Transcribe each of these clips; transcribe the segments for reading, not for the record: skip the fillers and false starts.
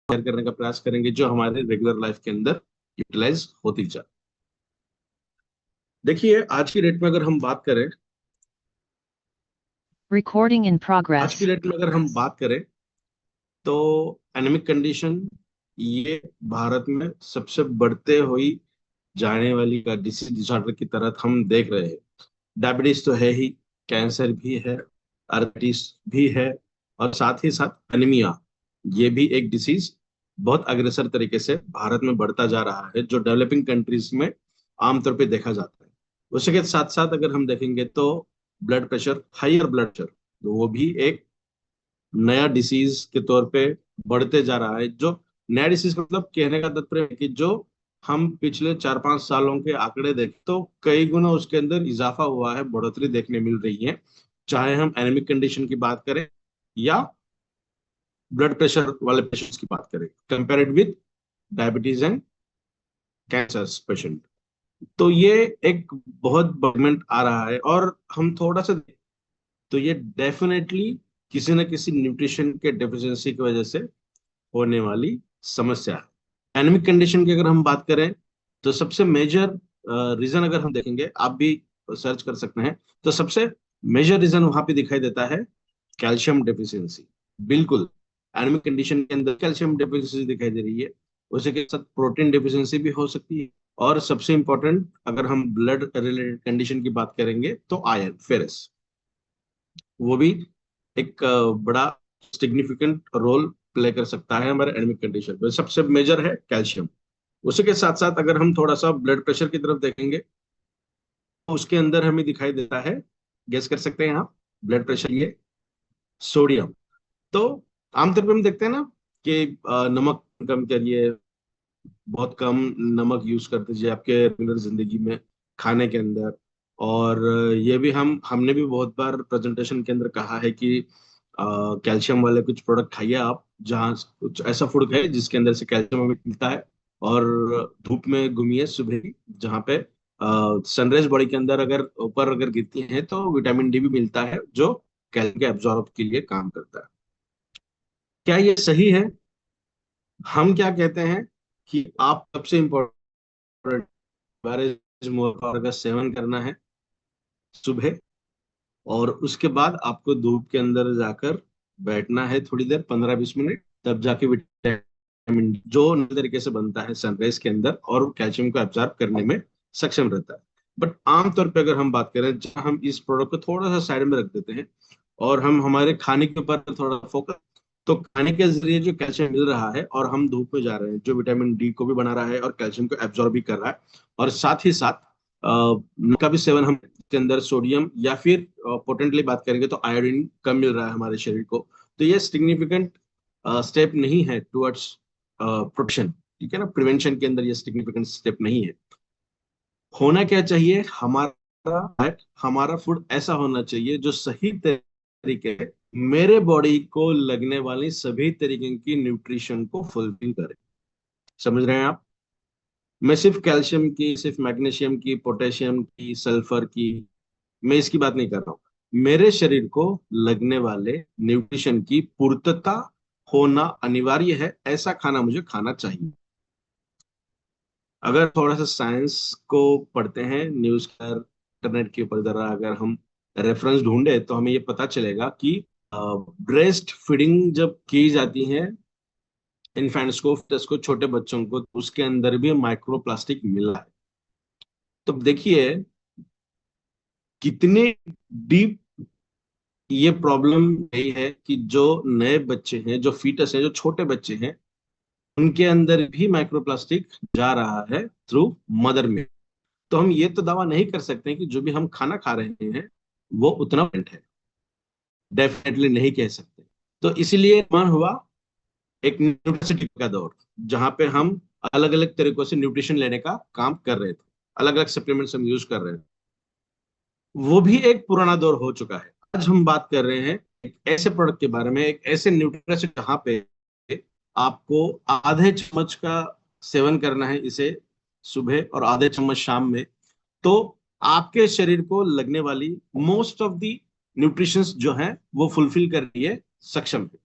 Share करने का प्रयास करेंगे जो हमारे रेगुलर लाइफ के अंदर यूटिलाइज होती जाए। देखिए आज की डेट में अगर हम बात करें, Recording in आज की progress. डेट में अगर हम बात करें तो एनेमिक कंडीशन ये भारत में सबसे बढ़ते हुई जाने वाली का डिसीज डिसऑर्डर की तरह हम देख रहे हैं। डायबिटीज तो है ही, कैंसर भी है, आर्थराइटिस भी है, और साथ ही साथ एनीमिया ये भी एक डिसीज बहुत अग्रसर तरीके से भारत में बढ़ता जा रहा है, जो डेवलपिंग कंट्रीज में आमतौर पे देखा जाता है। उसी के साथ साथ अगर हम देखेंगे तो blood pressure, higher blood pressure, वो भी एक नया डिसीज के तौर पे बढ़ते जा रहा है। जो नया डिसीज मतलब कहने का तात्पर्य है कि जो हम पिछले 4-5 सालों के आंकड़े देखें तो कई गुना उसके अंदर इजाफा हुआ है, बढ़ोतरी देखने मिल रही है। चाहे हम एनेमिक कंडीशन की बात करें या ब्लड प्रेशर वाले पेशेंट्स की बात करें, compared with diabetes and cancer patient. तो ये एक बहुत बढ़मेंट आ रहा है, और हम थोड़ा सा तो ये डेफिनेटली किसी न किसी न्यूट्रिशन के डेफिशिएंसी की वजह से होने वाली समस्या है। एनेमिक कंडीशन की अगर हम बात करें तो सबसे मेजर रीजन अगर हम देखेंगे, आप भी सर्च कर सकते हैं, तो सबसे मेजर रीजन वहां पे दिखाई देता है कैल्शियम डेफिशिएंसी। बिल्कुल, एनेमिक कंडीशन के अंदर कैल्शियम डेफिशिएंसी दिखाई दे रही है। उसी के साथ प्रोटीन डेफिशिएंसी भी हो सकती है, और सबसे इंपॉर्टेंट अगर हम ब्लड रिलेटेड कंडीशन की बात करेंगे तो आयरन, फेरस, वो भी एक बड़ा सिग्निफिकेंट रोल प्ले कर सकता है हमारे एनेमिक कंडीशन में। सबसे मेजर है कैल्शियम। उसी के साथ साथ अगर हम थोड़ा सा ब्लड प्रेशर की तरफ देखेंगे तो उसके अंदर हमें दिखाई देता है, गेस कर सकते हैं आप, ब्लड प्रेशर ये सोडियम। तो आमतौर पे हम देखते हैं ना कि नमक कम करिए, बहुत कम नमक यूज करते दीजिए आपके रेगुलर जिंदगी में खाने के अंदर। और ये भी हमने भी बहुत बार प्रेजेंटेशन के अंदर कहा है कि कैल्शियम वाले कुछ प्रोडक्ट खाइए आप, जहाँ कुछ ऐसा फूड खाइए जिसके अंदर से कैल्शियम हमें मिलता है। और धूप में घूमिए सुबह ही, जहाँ पे सनराइज बॉडी के अंदर अगर ऊपर अगर गिरती है तो विटामिन डी भी मिलता है, जो कैल्शियम के एब्जॉर्ब के लिए काम करता है। क्या ये सही है? हम क्या कहते हैं कि आप सबसे इम्पोर्टेंट बेवरेज मोर का सेवन करना है सुबह, और उसके बाद आपको धूप के अंदर जाकर बैठना है थोड़ी देर, 15-20 मिनट, तब जाके विटामिन डी जो नए तरीके से बनता है सनराइज के अंदर और कैल्शियम को एब्जॉर्ब करने में सक्षम रहता है। बट आमतौर पे अगर हम बात करें, जहाँ हम इस प्रोडक्ट को थोड़ा सा साइड में रख देते हैं और हम हमारे खाने के ऊपर थोड़ा फोकस, तो खाने के जरिए जो कैल्शियम मिल रहा है और हम धूप में जा रहे हैं, जो विटामिन डी को भी बना रहा है और कैल्शियम को एब्जॉर्ब भी कर रहा है, और साथ ही साथ का भी सेवन हम के अंदर सोडियम या फिर पोटेंटली बात करेंगे तो आयोडीन कम मिल रहा है हमारे शरीर को, तो ये सिग्निफिकेंट स्टेप नहीं है टुवर्ड्स प्रोटेक्शन। ठीक है ना, प्रिवेंशन के अंदर ये सिग्निफिकेंट स्टेप नहीं है। होना क्या चाहिए, हमारा फूड ऐसा होना चाहिए जो सही तरीके मेरे बॉडी को लगने वाली सभी तरीके की न्यूट्रिशन को फुलफिल करे। समझ रहे हैं आप? मैं सिर्फ कैल्शियम की, सिर्फ मैग्नीशियम की, पोटेशियम की, सल्फर की, मैं इसकी बात नहीं कर रहा हूँ। मेरे शरीर को लगने वाले न्यूट्रिशन की पूर्तता होना अनिवार्य है, ऐसा खाना मुझे खाना चाहिए। अगर थोड़ा सा साइंस को पढ़ते हैं, न्यूज का इंटरनेट के ऊपर जरा अगर हम रेफरेंस ढूंढे तो हमें ये पता चलेगा कि ब्रेस्ट फीडिंग जब की जाती है इन्फेंट्स को, fetus को, छोटे बच्चों को, तो उसके अंदर भी माइक्रो प्लास्टिक मिला है। तो देखिए कितने डीप ये प्रॉब्लम यही है कि जो नए बच्चे हैं, जो फीटस हैं, जो छोटे बच्चे हैं, उनके अंदर भी माइक्रोप्लास्टिक जा रहा है थ्रू मदर में। तो हम ये तो दावा नहीं कर सकते कि जो भी हम खाना खा रहे हैं वो उतना है, डेफिनेटली नहीं कह सकते। तो इसीलिए मन हुआ एक न्यूट्रिसिटी का दौर, जहां पे हम अलग अलग तरीकों से न्यूट्रिशन लेने का काम कर रहे थे, अलग अलग सप्लीमेंट्स हम यूज कर रहे थे। वो भी एक पुराना दौर हो चुका है। आज हम बात कर रहे हैं एक ऐसे प्रोडक्ट के बारे में, एक ऐसे न्यूट्रिशन जहाँ पे आपको आधे चम्मच का सेवन करना है इसे सुबह और आधे चम्मच शाम में, तो आपके शरीर को लगने वाली मोस्ट ऑफ द न्यूट्रिशंस जो है वो फुलफिल कर रही है, सक्षम है।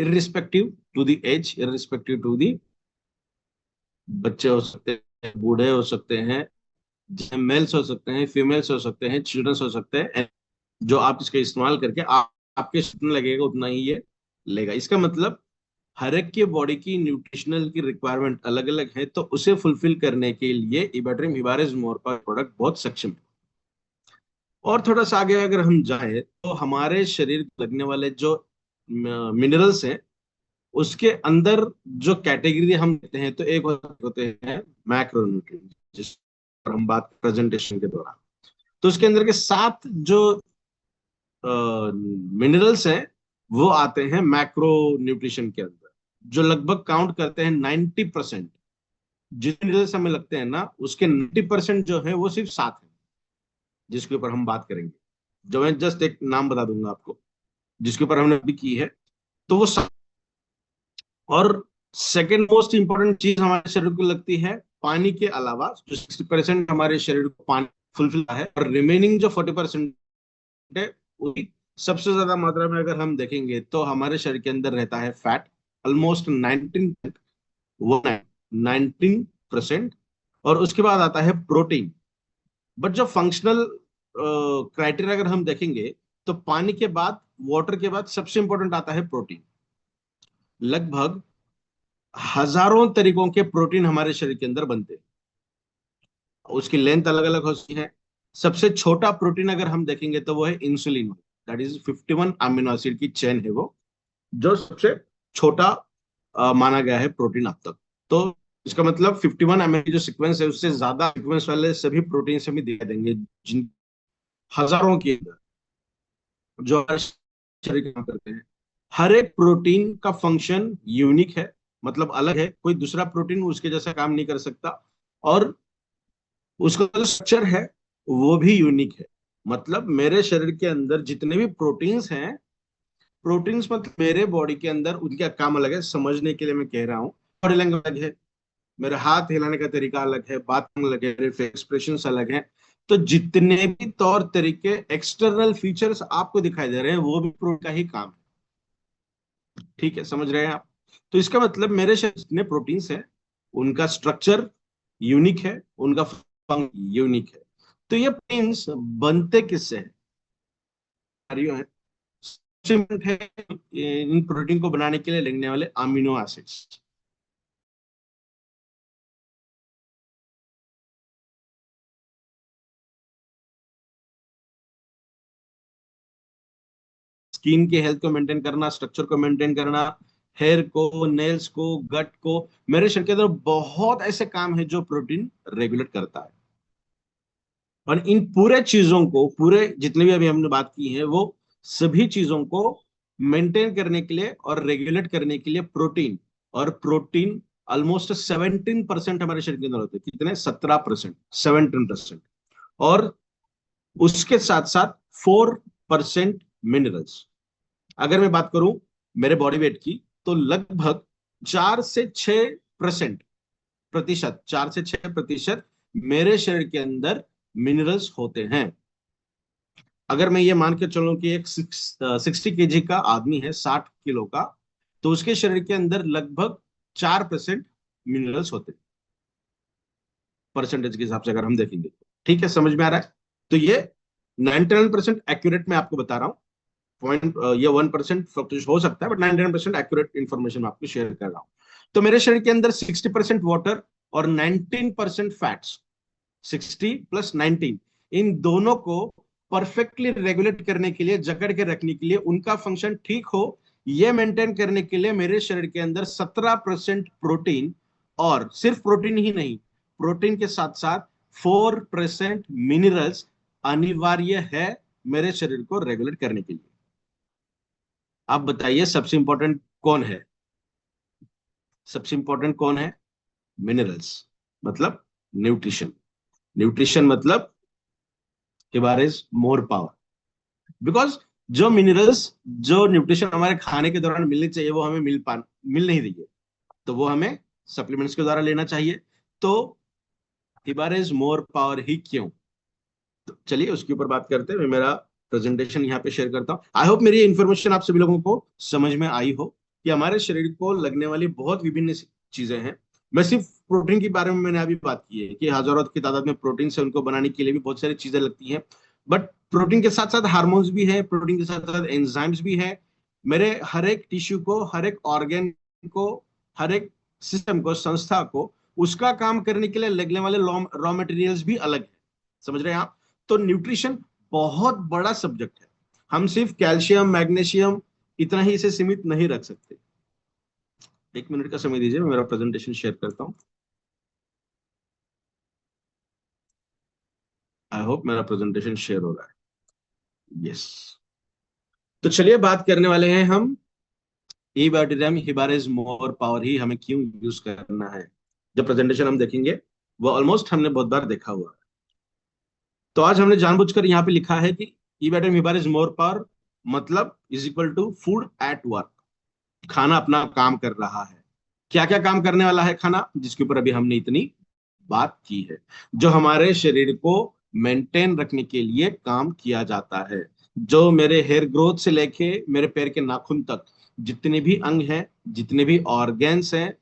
Irrespective to the age, irrespective to the, बच्चे हो सकते हैं, बूढ़े हो सकते हैं, मेल्स हो सकते हैं, फीमेल्स हो सकते हैं, चिल्ड्रंस हो सकते हैं, जो आप इसका इस्तेमाल करके आपके जितना लगेगा उतना ही ये लेगा। इसका मतलब हर एक की बॉडी की न्यूट्रिशनल की रिक्वायरमेंट अलग अलग है, तो उसे फुलफिल करने के लिए इबेट्रिम हिबारिस मोर प्रोडक्ट बहुत सक्षम है। और थोड़ा सा आगे अगर हम जाएं तो हमारे शरीर को लगने वाले जो मिनरल्स हैं, उसके अंदर जो कैटेगरी हम लेते हैं, तो एक होते हैं मैक्रोन्यूट्रिएंट, जिस पर हम बात प्रेजेंटेशन के दौरान, तो उसके अंदर के 7 जो मिनरल्स हैं वो आते हैं मैक्रो न्यूट्रिशन के अंदर, जो लगभग काउंट करते हैं 90%। जितने मिनरल्स हमें लगते हैं ना, उसके 90% जो है वो सिर्फ 7 है, जिसके ऊपर हम बात करेंगे। जो मैं जस्ट एक नाम बता दूंगा आपको, जिसके ऊपर हमने अभी की है, तो वो 7। और सेकेंड मोस्ट इंपॉर्टेंट चीज हमारे शरीर को लगती है पानी के अलावा, जो 60% हमारे शरीर को पानी फुलफिल है, और रिमेनिंग जो 40% है, उसकी सबसे ज्यादा मात्रा में अगर हम देखेंगे तो हमारे शरीर के अंदर रहता है फैट, ऑलमोस्ट 19%। और उसके बाद आता है प्रोटीन। बट जो फंक्शनल क्राइटेरिया अगर हम देखेंगे, तो पानी के बाद, वाटर के बाद सबसे इंपॉर्टेंट आता है प्रोटीन। लगभग हजारों तरीकों के प्रोटीन हमारे शरीर के अंदर बनते हैं, उसकी लेंथ अलग अलग होती है। सबसे छोटा प्रोटीन अगर हम देखेंगे तो वो है insulin, that is 51 amino acid की चेन है वो, जो सबसे छोटा माना गया है प्रोटीन अब तक। तो इसका मतलब 51 अमीनो की जो सीक्वेंस है, उससे ज्यादा सीक्वेंस वाले सभी प्रोटीन से भी दिखाई देंगे, जिन हजारों के अंदर, जो हमारे शरीर के काम करते हैं। हर एक प्रोटीन का फंक्शन यूनिक है, मतलब अलग है, कोई दूसरा प्रोटीन उसके जैसा काम नहीं कर सकता। और उसका जो स्ट्रक्चर है वो भी यूनिक है। मतलब मेरे शरीर के अंदर जितने भी प्रोटीन्स हैं, प्रोटीन्स मतलब मेरे बॉडी के अंदर उनका काम अलग है, समझने के लिए मैं कह रहा हूँ। बॉडी लैंग्वेज अलग है, मेरे हाथ हिलाने का तरीका अलग है, बात अलग है, मेरे एक्सप्रेशन अलग है। तो जितने भी तौर तरीके, एक्सटर्नल फीचर्स आपको दिखाई दे रहे हैं, वो भी प्रोटीन का ही काम है। ठीक है, समझ रहे हैं आप? तो इसका मतलब मेरे शरीर में जितने प्रोटीन्स हैं, उनका स्ट्रक्चर यूनिक है, उनका फंक्शन यूनिक है। तो ये प्रोटीन्स बनते किससे हैं? है, सिमेंट है इन प्रोटीन को बनाने के लिए लगने वाले अमीनो एसिड्स। स्किन के हेल्थ को मेंटेन करना, स्ट्रक्चर को मेंटेन करना, हेयर को, नेल्स को, गट को, मेरे शरीर के अंदर बहुत ऐसे काम है जो प्रोटीन रेगुलेट करता है। और इन पूरे चीजों को, पूरे जितने भी अभी हमने बात की है, वो सभी चीजों को मेंटेन करने के लिए और रेगुलेट करने के लिए प्रोटीन, और प्रोटीन ऑलमोस्ट 17% हमारे शरीर के अंदर होते हैं। कितने? 17%, 17%। और उसके साथ साथ 4% मिनरल्स। अगर मैं बात करूं मेरे बॉडी वेट की, तो लगभग 4 से 6% प्रतिशत, 4 से 6% मेरे शरीर के अंदर मिनरल्स होते हैं। अगर मैं ये मान के चलूं कि एक 60 kg का आदमी है, 60 किलो का, तो उसके शरीर के अंदर लगभग 4% मिनरल्स होते हैं, परसेंटेज के हिसाब से अगर हम देखेंगे तो। ठीक है, समझ में आ रहा है? तो ये 99% एक्यूरेट मैं आपको बता रहा हूँ। पॉइंट ये 1% फ्लक्चुएशन हो सकता है, बट 99% एक्यूरेट इन्फॉर्मेशन आपको शेयर कर रहा हूँ। तो मेरे शरीर के अंदर 60% वाटर और 19% फैट्स, 60 + 19, इन दोनों को परफेक्टली रेगुलेट करने के लिए, जकड़ के रखने के लिए, उनका फंक्शन ठीक हो, ये मेंटेन करने के लिए मेरे शरीर के अंदर 17% प्रोटीन, और सिर्फ प्रोटीन ही नहीं, प्रोटीन के साथ साथ 4% मिनरल्स अनिवार्य है मेरे शरीर को रेगुलेट करने के लिए। आप बताइए सबसे इंपॉर्टेंट कौन है? सबसे इंपॉर्टेंट कौन है? मिनरल्स, मतलब न्यूट्रिशन। न्यूट्रिशन मतलब इज मोर पावर, बिकॉज जो मिनरल्स, जो न्यूट्रिशन हमारे खाने के दौरान मिलनी चाहिए, वो हमें मिल नहीं रही है, तो वो हमें सप्लीमेंट्स के द्वारा लेना चाहिए। तो इज मोर पावर ही क्यों? तो चलिए उसके ऊपर बात करते हैं। मैं मेरा प्रेजेंटेशन यहाँ पे शेयर करता हूँ। आई होप मेरी इन्फॉर्मेशन आप सभी लोगों को समझ में आई हो। कि हमारे शरीर को लगने वाली बहुत विभिन्न चीजें हैं। मैं सिर्फ प्रोटीन के बारे में मैंने अभी बात की है कि हजारों की तादाद में प्रोटीन से उनको बनाने के लिए भी बहुत सारी चीजें लगती हैं। बट प्रोटीन के साथ साथ हार्मोन्स भी है, प्रोटीन के साथ साथ एंजाइम्स भी है। मेरे हर एक टिश्यू को, हर एक ऑर्गेन को, हर एक सिस्टम को, संस्था को उसका काम करने के लिए लगने वाले रॉ मटेरियल्स भी अलग है। समझ रहे हैं आप? तो न्यूट्रिशन बहुत बड़ा सब्जेक्ट है। हम सिर्फ कैल्शियम, मैग्नीशियम इतना ही इसे सीमित नहीं रख सकते। 1 मिनट का समय दीजिए, मैं मेरा प्रेजेंटेशन शेयर करता हूँ। आई होप मेरा प्रेजेंटेशन शेयर हो रहा है। यस। तो चलिए बात करने वाले हैं हम इबाइटोरम हिबारिस मोर पावर ही हमें क्यों यूज करना है। जो प्रेजेंटेशन हम देखेंगे वो ऑलमोस्ट हमने बहुत बार देखा हुआ है। तो आज हमने जानबूझकर यहाँ पे लिखा है कि इबाइटोरम हिबारिस मोर पावर मतलब is equal to food at work. खाना अपना काम कर रहा है। क्या क्या काम करने वाला है खाना, जिसके ऊपर अभी हमने इतनी बात की है। जो हमारे शरीर को मेंटेन रखने के लिए काम किया जाता है। जो मेरे हेयर ग्रोथ से लेके मेरे पैर के नाखून तक जितने भी अंग हैं, जितने भी ऑर्गेन्स हैं,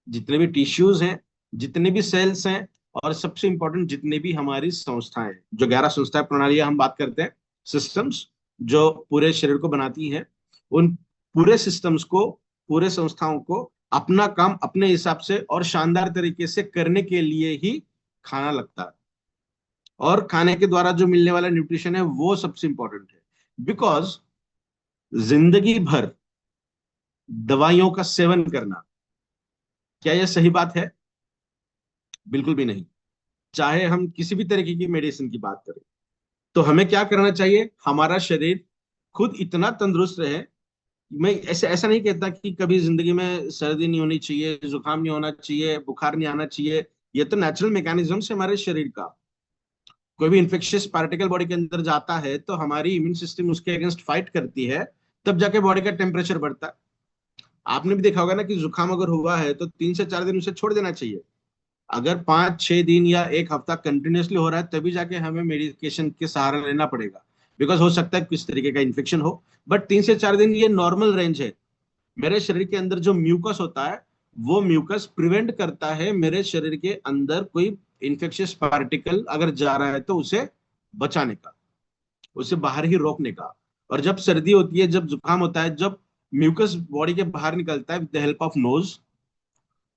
जितने भी टिश्यूज हैं, जितने भी सेल्स हैं, और सबसे इंपॉर्टेंट जितने भी हमारी संस्थाएं, जो 11 संस्थाएं प्रणालियां हम बात करते हैं, सिस्टम्स जो पूरे शरीर को बनाती हैं, उन पूरे सिस्टम्स को, पूरे संस्थाओं को अपना काम अपने हिसाब से और शानदार तरीके से करने के लिए ही खाना लगता है। और खाने के द्वारा जो मिलने वाला न्यूट्रिशन है वो सबसे इंपॉर्टेंट है। बिकॉज जिंदगी भर दवाइयों का सेवन करना, क्या यह सही बात है? बिल्कुल भी नहीं। चाहे हम किसी भी तरीके की मेडिसिन की बात करें, तो हमें क्या करना चाहिए? हमारा शरीर खुद इतना तंदुरुस्त रहे। मैं ऐसे ऐसा नहीं कहता कि कभी जिंदगी में सर्दी नहीं होनी चाहिए, जुकाम नहीं होना चाहिए, बुखार नहीं आना चाहिए। ये तो नेचुरल मैकेनिज्म है हमारे शरीर का। कोई भी इन्फेक्शियस पार्टिकल बॉडी के अंदर जाता है तो हमारी इम्यून सिस्टम उसके अगेंस्ट फाइट करती है, तब जाके बॉडी का टेम्परेचर बढ़ता है। आपने भी देखा होगा ना कि जुकाम अगर हुआ है तो 3 से 4 दिन उसे छोड़ देना चाहिए। अगर 5-6 दिन या एक हफ्ता कंटिन्यूअसली हो रहा है तभी जाके हमें मेडिकेशन के सहारा लेना पड़ेगा। बिकॉज हो सकता है किस तरीके का इन्फेक्शन हो। बट 3 से 4 दिन ये नॉर्मल रेंज है। मेरे शरीर के अंदर जो म्यूकस होता है, वो म्यूकस प्रिवेंट करता है मेरे शरीर के अंदर कोई इन्फेक्शियस पार्टिकल अगर जा रहा है तो उसे बचाने का, उसे बाहर ही रोकने का। और जब सर्दी होती है, जब जुकाम होता है, जब म्यूकस बॉडी के बाहर निकलता है with the help of nose,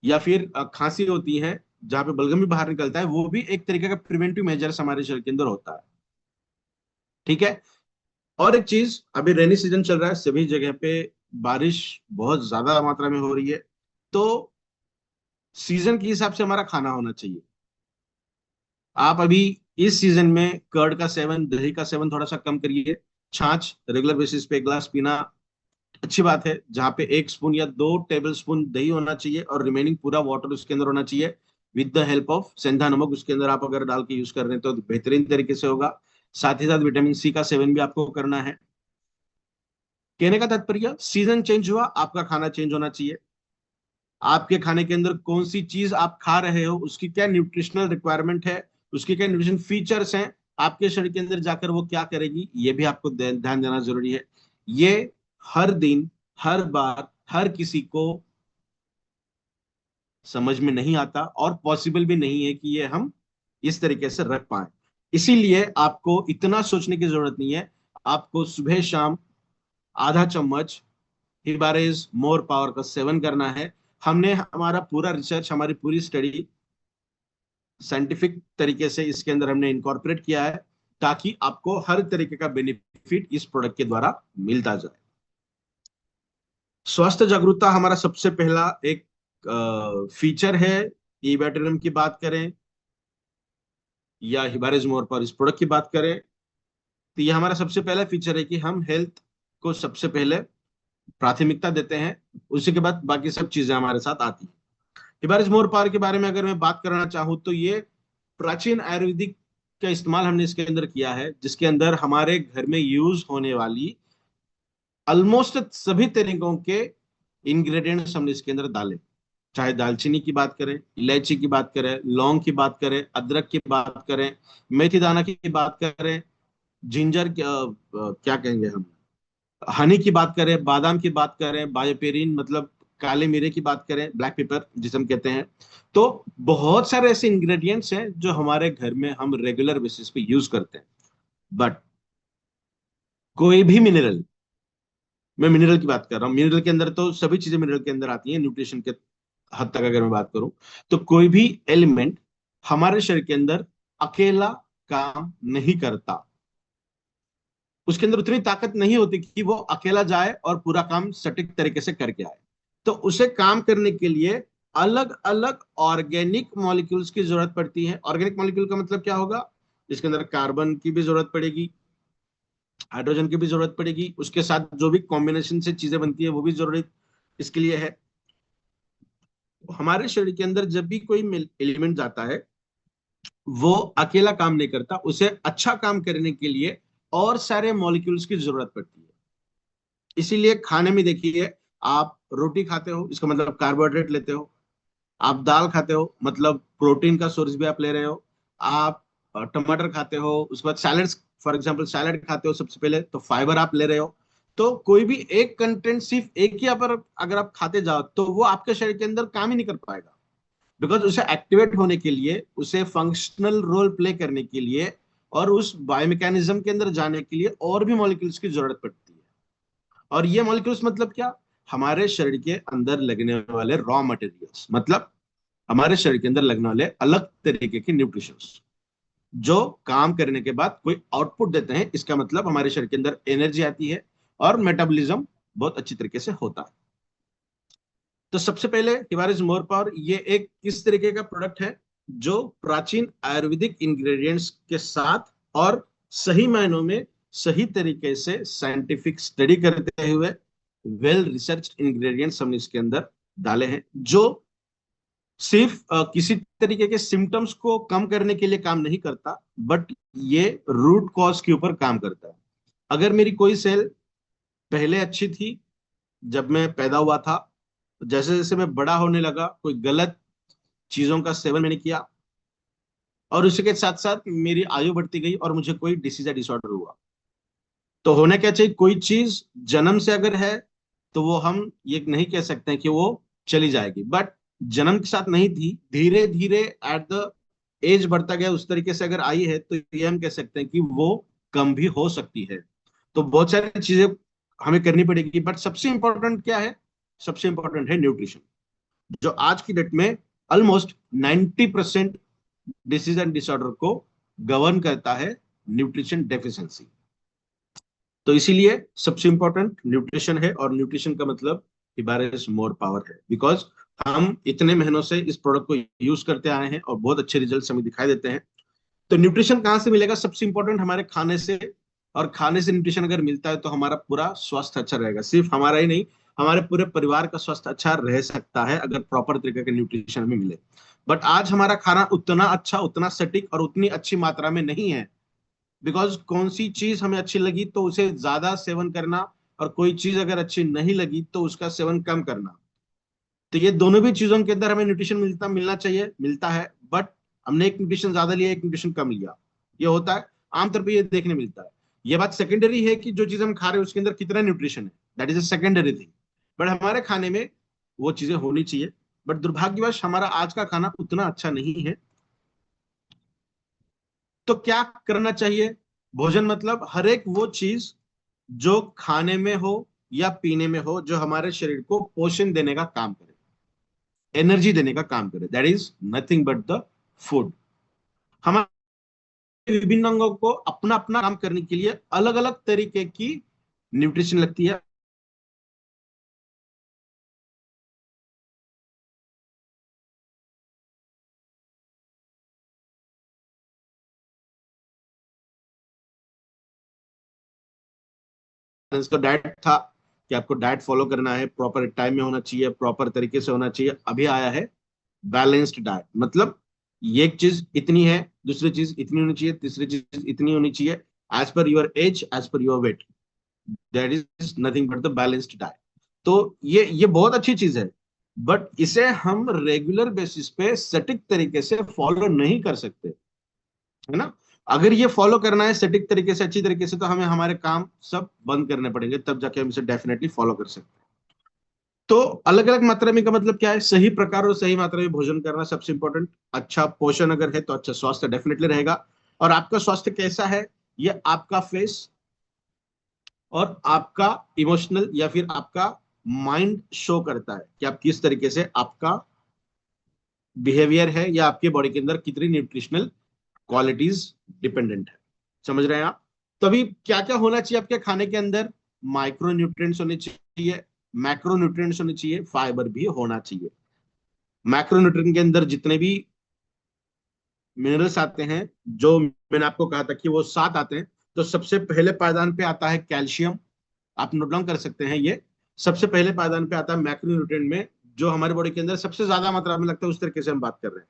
या फिर खांसी होती है जहां पे बलगम भी बाहर निकलता है, वो भी एक तरीके का प्रिवेंटिव मेजर हमारे शरीर के अंदर होता है। ठीक है। और एक चीज, अभी रेनी सीजन चल रहा है, सभी जगह पे बारिश बहुत ज्यादा मात्रा में हो रही है। तो सीजन के हिसाब से हमारा खाना होना चाहिए। आप अभी इस सीजन में कर्ड का सेवन, दही का सेवन थोड़ा सा कम करिए। छाछ रेगुलर बेसिस पे 1 गिलास पीना अच्छी बात है, जहाँ पे 1 स्पून या 2 टेबल स्पून दही होना चाहिए और रिमेनिंग पूरा वाटर उसके अंदर होना चाहिए विद द हेल्प ऑफ सेंधा नमक। उसके अंदर आप अगर डाल के यूज कर रहे हैं तो बेहतरीन तरीके से होगा। साथ ही साथ विटामिन सी का सेवन भी आपको करना है। कहने का तात्पर्य, सीजन चेंज हुआ, आपका खाना चेंज होना चाहिए। आपके खाने के अंदर कौन सी चीज आप खा रहे हो, उसकी क्या न्यूट्रिशनल रिक्वायरमेंट है, उसके क्या न्यूट्रिशन फीचर्स हैं, आपके शरीर के अंदर जाकर वो क्या करेगी, ये भी आपको ध्यान देना जरूरी है। ये हर दिन, हर बार, हर किसी को समझ में नहीं आता और पॉसिबल भी नहीं है कि ये हम इस तरीके से रख पाए। इसीलिए आपको इतना सोचने की जरूरत नहीं है। आपको सुबह शाम आधा चम्मच हिबारेज मोर पावर का सेवन करना है। हमने हमारा पूरा रिसर्च, हमारी पूरी स्टडी साइंटिफिक तरीके से इसके अंदर हमने इनकॉर्पोरेट किया है, ताकि आपको हर तरीके का बेनिफिट इस प्रोडक्ट के द्वारा मिलता जाए। स्वास्थ्य जागरूकता हमारा सबसे पहला एक फीचर है। ई बैटरियम की बात करें या हिबारेज मोर पर इस प्रोडक्ट की बात करें, तो ये हमारा सबसे पहला फीचर है कि हम हेल्थ को सबसे पहले प्राथमिकता देते हैं। उसी के बाद बाकी सब चीजें हमारे साथ आती हैं। हिबारिस मोर पावर के बारे में अगर मैं बात करना चाहूँ तो ये प्राचीन आयुर्वेदिक का इस्तेमाल हमने इसके अंदर किया है, जिसके अंदर हमारे घर में यूज होने वाली ऑलमोस्ट सभी तरीकों के इंग्रेडिएंट्स हमने इसके अंदर डाले। चाहे दालचीनी की बात करें, इलायची की बात करें, लौंग की बात करें, अदरक की बात करें, मेथी दाना की बात करें, जिंजर क्या कहेंगे हम, हनी की बात करें, बादाम की बात करें, बायोपेरिन मतलब काले मिरे की बात करें, ब्लैक पेपर जिसे हम कहते हैं, तो बहुत सारे ऐसे इंग्रेडिएंट्स हैं जो हमारे घर में हम रेगुलर बेसिस पे यूज करते हैं। बट कोई भी मिनरल, मैं मिनरल की बात कर रहा हूँ, मिनरल के अंदर तो सभी चीजें मिनरल के अंदर आती हैं न्यूट्रिशन के हद तक अगर मैं बात करूं, तो कोई भी एलिमेंट हमारे शरीर के अंदर अकेला काम नहीं करता। उसके अंदर उतनी ताकत नहीं होती कि वो अकेला जाए और पूरा काम सटीक तरीके से करके आए। तो उसे काम करने के लिए अलग अलग ऑर्गेनिक मॉलिक्यूल्स की जरूरत पड़ती है। ऑर्गेनिक मॉलिक्यूल का मतलब क्या होगा? इसके अंदर कार्बन की भी जरूरत पड़ेगी, हाइड्रोजन की भी जरूरत पड़ेगी, उसके साथ जो भी कॉम्बिनेशन से चीजें बनती है वो भी जरूरी इसके लिए है। हमारे शरीर के अंदर जब भी कोई एलिमेंट जाता है, वो अकेला काम नहीं करता, उसे अच्छा काम करने के लिए और सारे मॉलिक्यूल्स की जरूरत पड़ती है। इसीलिए खाने में देखिए, आप रोटी खाते हो इसका मतलब कार्बोहाइड्रेट लेते हो, आप दाल खाते हो मतलब प्रोटीन का सोर्स भी आप ले रहे हो, आप टमाटर खाते हो उसके बाद सैलड, फॉर एग्जांपल सैलड खाते हो सबसे पहले तो फाइबर आप ले रहे हो। तो कोई भी एक कंटेंट सिर्फ एक ही पर अगर आप खाते जाओ तो वो आपके शरीर के अंदर काम ही नहीं कर पाएगा। बिकॉज उसे एक्टिवेट होने के लिए, उसे फंक्शनल रोल प्ले करने के लिए और उस बायोमैकेनिज्म के अंदर जाने के लिए और भी मॉलिक्यूल्स की जरूरत पड़ती है। और ये मॉलिक्यूल्स मतलब क्या? हमारे शरीर के अंदर लगने वाले रॉ मटेरियल्स, मतलब हमारे शरीर के अंदर लगने वाले अलग तरीके के न्यूट्रिशंस जो काम करने के बाद कोई आउटपुट देते हैं। इसका मतलब हमारे शरीर के अंदर एनर्जी आती है और मेटाबॉलिज्म बहुत अच्छी तरीके से होता है। तो सबसे पहले हिमालयस मोर पावर ये एक किस तरीके का प्रोडक्ट है जो प्राचीन आयुर्वेदिक इंग्रेडिएंट्स के साथ और सही मायनों में सही तरीके से साइंटिफिक स्टडी करते हुए वेल रिसर्च इंग्रेडिएंट्स हमने इसके अंदर डाले हैं, जो सिर्फ किसी तरीके के सिम्टम्स को कम करने के लिए काम नहीं करता, बट ये रूट कॉज के ऊपर काम करता है। अगर मेरी कोई सेल पहले अच्छी थी जब मैं पैदा हुआ था, जैसे जैसे मैं बड़ा होने लगा कोई गलत चीजों का सेवन मैंने किया और उसी के साथ साथ मेरी आयु बढ़ती गई और मुझे कोई डिसीज या डिसऑर्डर हुआ, तो होना क्या चाहिए? कोई चीज जन्म से अगर है तो वो हम ये नहीं कह सकते हैं कि वो चली जाएगी, बट जन्म के साथ नहीं थी, धीरे धीरे एट द एज बढ़ता गया उस तरीके से अगर आई है तो ये हम कह सकते हैं कि वो कम भी हो सकती है। तो बहुत सारी चीजें हमें करनी पड़ेगी, बट सबसे इंपॉर्टेंट क्या है? सबसे इंपॉर्टेंट है न्यूट्रिशन, जो आज की डेट में ऑलमोस्ट 90% डिसीज एंड डिसऑर्डर को गवर्न करता है, न्यूट्रिशन डेफिशिएंसी। तो इसीलिए सबसे इंपॉर्टेंट न्यूट्रिशन है, और न्यूट्रिशन का मतलब हिबारिस मोर पावर है, बिकॉज हम इतने महीनों से इस प्रोडक्ट को यूज करते आए हैं और बहुत अच्छे रिजल्ट हमें दिखाई देते हैं। तो न्यूट्रिशन कहाँ से मिलेगा? सबसे इंपॉर्टेंट हमारे खाने से। और खाने से न्यूट्रिशन अगर मिलता है तो हमारा पूरा स्वास्थ्य अच्छा रहेगा, सिर्फ हमारा ही नहीं, हमारे पूरे परिवार का स्वास्थ्य अच्छा रह सकता है अगर प्रॉपर तरीके का न्यूट्रिशन हमें मिले। बट आज हमारा खाना उतना अच्छा, उतना सटीक और उतनी अच्छी मात्रा में नहीं है, बिकॉज कौन सी चीज हमें अच्छी लगी तो उसे ज्यादा सेवन करना, और कोई चीज अगर अच्छी नहीं लगी तो उसका सेवन कम करना। तो ये दोनों भी चीजों के अंदर हमें न्यूट्रिशन मिलना चाहिए, मिलता है, बट हमने एक न्यूट्रिशन ज्यादा लिया, एक न्यूट्रिशन कम लिया, ये होता है आमतौर पर, ये देखने मिलता है। ये बात सेकेंडरी है कि जो चीज हम खा रहे हैं उसके अंदर कितना न्यूट्रिशन है, that is a secondary thing. But हमारे खाने में वो चीजें होनी चाहिए, बट दुर्भाग्यवश हमारा आज का खाना उतना अच्छा नहीं है। तो क्या करना चाहिए? भोजन मतलब हर एक वो चीज जो खाने में हो या पीने में हो जो हमारे शरीर को पोषण देने का काम करे, एनर्जी देने का काम करे, that is nothing but the food. हमारे विभिन्न अंगों को अपना अपना काम करने के लिए अलग अलग तरीके की न्यूट्रिशन लगती है। का डाइट था कि आपको डाइट फॉलो करना है, प्रॉपर टाइम में होना चाहिए, प्रॉपर तरीके से होना चाहिए। अभी आया है बैलेंस्ड डाइट, मतलब ये एक चीज इतनी है, दूसरी चीज इतनी होनी चाहिए, तीसरी चीज इतनी होनी चाहिए, as per your age, as per your weight, that is nothing but the balanced diet. तो ये बहुत अच्छी चीज है, बट इसे हम रेगुलर बेसिस पे सटीक तरीके से फॉलो नहीं कर सकते, है ना। अगर ये फॉलो करना है सटीक तरीके से, अच्छी तरीके से, तो हमें हमारे काम सब बंद करने पड़ेंगे, तब जाके हम इसे डेफिनेटली फॉलो कर सकते हैं। तो अलग अलग मात्रा में का मतलब क्या है? सही प्रकार और सही मात्रा में भोजन करना सबसे इंपॉर्टेंट। अच्छा पोषण अगर है तो अच्छा स्वास्थ्य डेफिनेटली रहेगा। और आपका स्वास्थ्य कैसा है, ये आपका फेस और आपका इमोशनल या फिर आपका माइंड शो करता है कि आप किस तरीके से आपका बिहेवियर है, या आपके बॉडी के अंदर कितनी न्यूट्रिशनल क्वालिटीज डिपेंडेंट है। समझ रहे हैं आप? तो अभी क्या क्या होना चाहिए आपके खाने के अंदर? माइक्रो न्यूट्रिएंट्स होने चाहिए, मैक्रो न्यूट्रिएंट्स होने चाहिए, फाइबर भी होना चाहिए। मैक्रो न्यूट्रिएंट के अंदर जितने भी मिनरल्स आते हैं, जो मैंने आपको कहा था कि वो 7 आते हैं, तो सबसे पहले पायदान पे आता है कैल्शियम। आप नोट डाउन कर सकते हैं ये। सबसे पहले पायदान पे आता है मैक्रो न्यूट्रिएंट में, जो हमारे बॉडी के अंदर सबसे ज्यादा मात्रा में लगता है, उस तरीके से हम बात कर रहे हैं।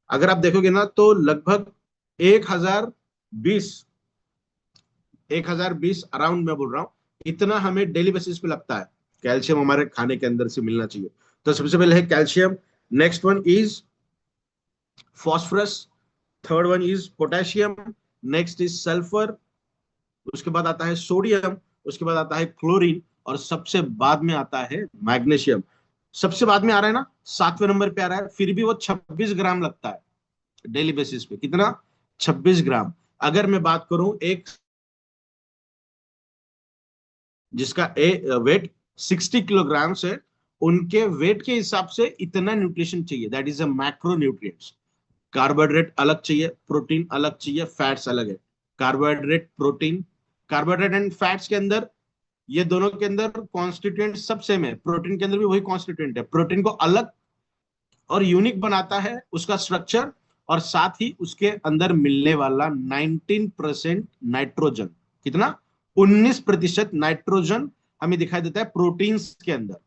अगर आप देखोगे ना तो लगभग 1020 1020 अराउंड में बोल रहा हूँ, इतना हमें डेली बेसिस पे लगता है कैल्शियम हमारे खाने के अंदर से मिलना चाहिए। तो सबसे पहले है calcium. Next one is phosphorus. Third one is potassium. Next is sulphur. उसके बाद आता है सोडियम। उसके बाद आता है क्लोरीन। और सबसे बाद में आता है मैग्नीशियम। सबसे बाद में आ रहा है ना, 7वें नंबर पे आ रहा है, फिर भी वो 26 ग्राम लगता है डेली बेसिस पे। कितना? 26 ग्राम। अगर मैं बात करूं एक जिसका वेट 60 किलोग्राम है, उनके वेट के हिसाब से इतना न्यूट्रिशन चाहिए, that is a macro nutrients. Carbohydrate अलग चाहिए, प्रोटीन अलग चाहिए, फैट्स अलग है। Carbohydrate, protein, carbohydrate and fats के अंदर, ये दोनों के अंदर कॉन्स्टिट्यूएंट सब सेम है। प्रोटीन के अंदर भी वही कॉन्स्टिट्यूएंट है। प्रोटीन को अलग और यूनिक बनाता है उसका स्ट्रक्चर, और साथ ही उसके अंदर मिलने वाला 19% नाइट्रोजन। कितना? 19% नाइट्रोजन हमें दिखाई देता है प्रोटीन्स के अंदर,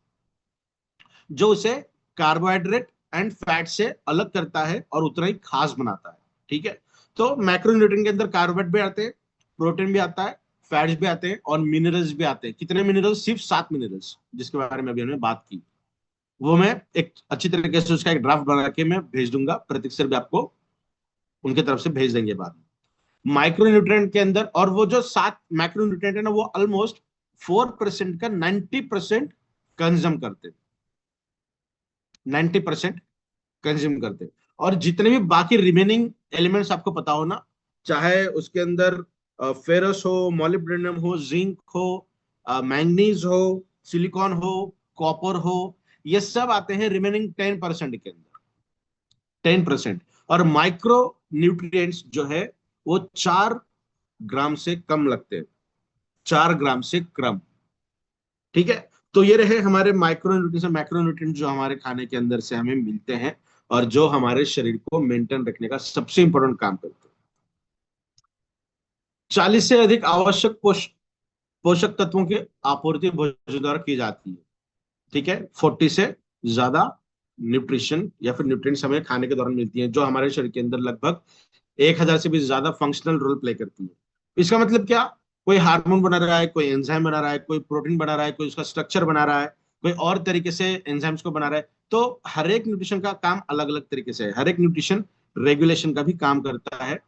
जो उसे कार्बोहाइड्रेट एंड फैट से अलग करता है और उतना ही खास बनाता है। ठीक है? तो मैक्रोन्यूट्रिएंट के अंदर कार्बोहाइड्रेट भी आते हैं, प्रोटीन भी आता है, फैट्स भी आते हैं, और मिनरल्स भी आते हैं। कितने मिनरल्स? सिर्फ 7 मिनरल्स, जिसके बारे में अभी हमने बात की। वो मैं एक अच्छी तरीके से उसका एक ड्राफ्ट बना के मैं भेज दूंगा, प्रतीक सर भी आपको उनके तरफ से भेज देंगे बाद में। माइक्रो न्यूट्रिएंट के अंदर, और वो जो 7 मैक्रो न्यूट्रिएंट है ना, वो ऑलमोस्ट 4% का 90% कंज्यूम करते हैं। 90% कंज्यूम करते हैं। और जितने भी बाकी रिमेनिंग एलिमेंट्स आपको पता हो ना, चाहे उसके अंदर फेरस हो, मॉलिब्डेनम हो, जिंक हो, मैंगनीज हो, सिलिकॉन हो, कॉपर हो, ये सब आते हैं रिमेनिंग 10% के अंदर। 10%। और माइक्रो न्यूट्रिएंट्स जो है वो 4 ग्राम से कम लगते हैं, 4 ग्राम से कम। ठीक है? तो ये रहे हमारे माइक्रो न्यूट्रिएंट्स और मैक्रो न्यूट्रिएंट्स जो हमारे खाने के अंदर से हमें मिलते हैं, और जो हमारे शरीर को मेंटेन रखने का सबसे इंपॉर्टेंट काम करते हैं। 40 से अधिक आवश्यक पोषक तत्वों की आपूर्ति भोजन द्वारा की जाती है। ठीक है? 40 से ज्यादा न्यूट्रिशन या फिर न्यूट्रिएंट्स हमें खाने के दौरान मिलती हैं, जो हमारे शरीर के अंदर लगभग 1000 से भी ज्यादा फंक्शनल रोल प्ले करती है। इसका मतलब क्या? कोई हार्मोन बना रहा है, कोई एंजाइम बना रहा है, कोई प्रोटीन बना रहा है, कोई उसका स्ट्रक्चर बना रहा है, कोई और तरीके से एंजाइम्स को बना रहा है। तो हर एक न्यूट्रिशन का काम अलग अलग तरीके से है। हर एक न्यूट्रिशन रेगुलेशन का भी काम करता है,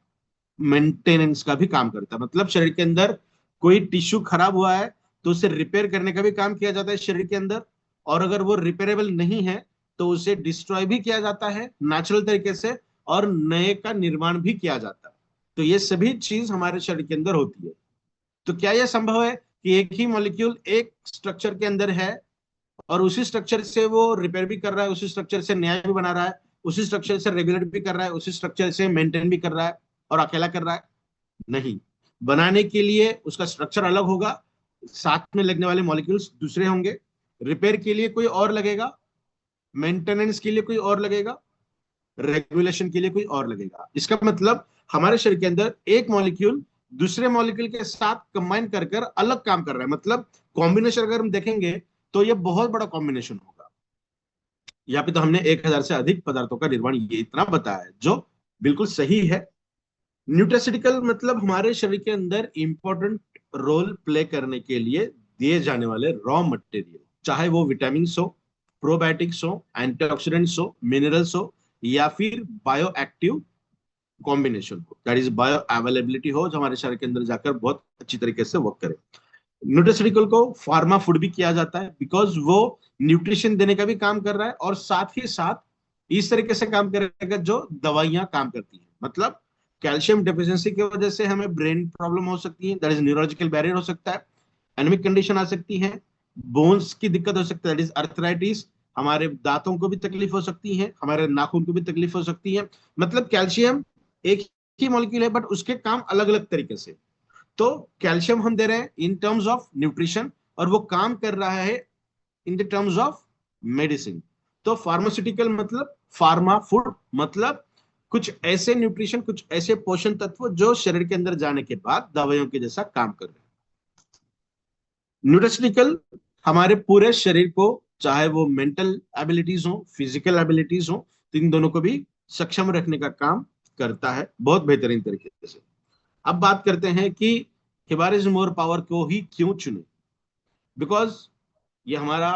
मेंटेनेंस का भी काम करता है। मतलब शरीर के अंदर कोई टिश्यू खराब हुआ है तो उसे रिपेयर करने का भी काम किया जाता है शरीर के अंदर। और अगर वो रिपेयरेबल नहीं है तो उसे डिस्ट्रॉय भी किया जाता है नेचुरल तरीके से, और नए का निर्माण भी किया जाता है। तो ये सभी चीज हमारे शरीर के अंदर होती है। तो क्या यह संभव है कि एक ही मॉलिक्यूल एक स्ट्रक्चर के अंदर है, और उसी स्ट्रक्चर से वो रिपेयर भी कर रहा है, उसी स्ट्रक्चर से नया भी बना रहा है, उसी स्ट्रक्चर से रेगुलेट भी कर रहा है, उसी स्ट्रक्चर से मेंटेन भी कर रहा है, और अकेला कर रहा है? नहीं। बनाने के लिए उसका स्ट्रक्चर अलग होगा, साथ में लगने वाले मॉलिक्यूल्स दूसरे होंगे, रिपेयर के लिए कोई और लगेगा, मेंटेनेंस के लिए कोई और लगेगा, रेगुलेशन के लिए कोई और लगेगा। इसका मतलब हमारे शरीर के अंदर एक मॉलिक्यूल दूसरे मॉलिक्यूल के साथ कंबाइन कर कर अलग काम कर रहा है। मतलब कॉम्बिनेशन अगर हम देखेंगे तो ये बहुत बड़ा कॉम्बिनेशन होगा। यहाँ पे तो हमने 1000 से अधिक पदार्थों का निर्माण ये इतना बताया है, जो बिल्कुल सही है। न्यूट्रास्यूटिकल मतलब हमारे शरीर के अंदर इंपॉर्टेंट रोल प्ले करने के लिए दिए जाने वाले रॉ मटेरियल, चाहे वो विटामिन हो, प्रोबायोटिक्स हो, एंटीऑक्सीडेंट्स हो, मिनरल्स हो, या फिर बायो एक्टिव कॉम्बिनेशन हो, दैट इज बायो अवेलेबिलिटी हो, जो हमारे शरीर के अंदर जाकर बहुत अच्छी तरीके से वर्क करे। न्यूट्रास्यूटिकल को फार्मा फूड भी किया जाता है, बिकॉज वो न्यूट्रिशन देने का भी काम कर रहा है और साथ ही साथ इस तरीके से काम करेगा जो दवाइयां काम करती हैं। मतलब कैल्शियम डेफिशिएंसी की वजह से हमें ब्रेन प्रॉब्लम हो सकती है, दैट इज न्यूरोलॉजिकल बैरियर हो सकता है, एनेमिक कंडीशन आ सकती है, बोन्स की दिक्कत हो सकती है, दैट इज अर्थराइटिस, हमारे दांतों को भी तकलीफ हो सकती है, हमारे नाखून को भी तकलीफ हो सकती है। मतलब कैल्शियम एक ही मॉलिक्यूल है, बट उसके काम अलग अलग तरीके से। तो कैल्शियम हम दे रहे हैं इन टर्म्स ऑफ न्यूट्रिशन, और वो काम कर रहा है in the terms of medicine. तो फार्मास्यूटिकल मतलब फार्मा फूड, मतलब कुछ ऐसे न्यूट्रिशन, कुछ ऐसे पोषण तत्व जो शरीर के अंदर जाने के बाद दवाइयों के जैसा काम कर रहे हैं। न्यूट्रिशनिकल हमारे पूरे शरीर को, चाहे वो मेंटल एबिलिटीज हो, फिजिकल एबिलिटीज हो, तो इन दोनों को भी सक्षम रखने का काम करता है बहुत बेहतरीन तरीके से। अब बात करते हैं कि हिबार इज मोर पावर को ही क्यों चुने। बिकॉज ये हमारा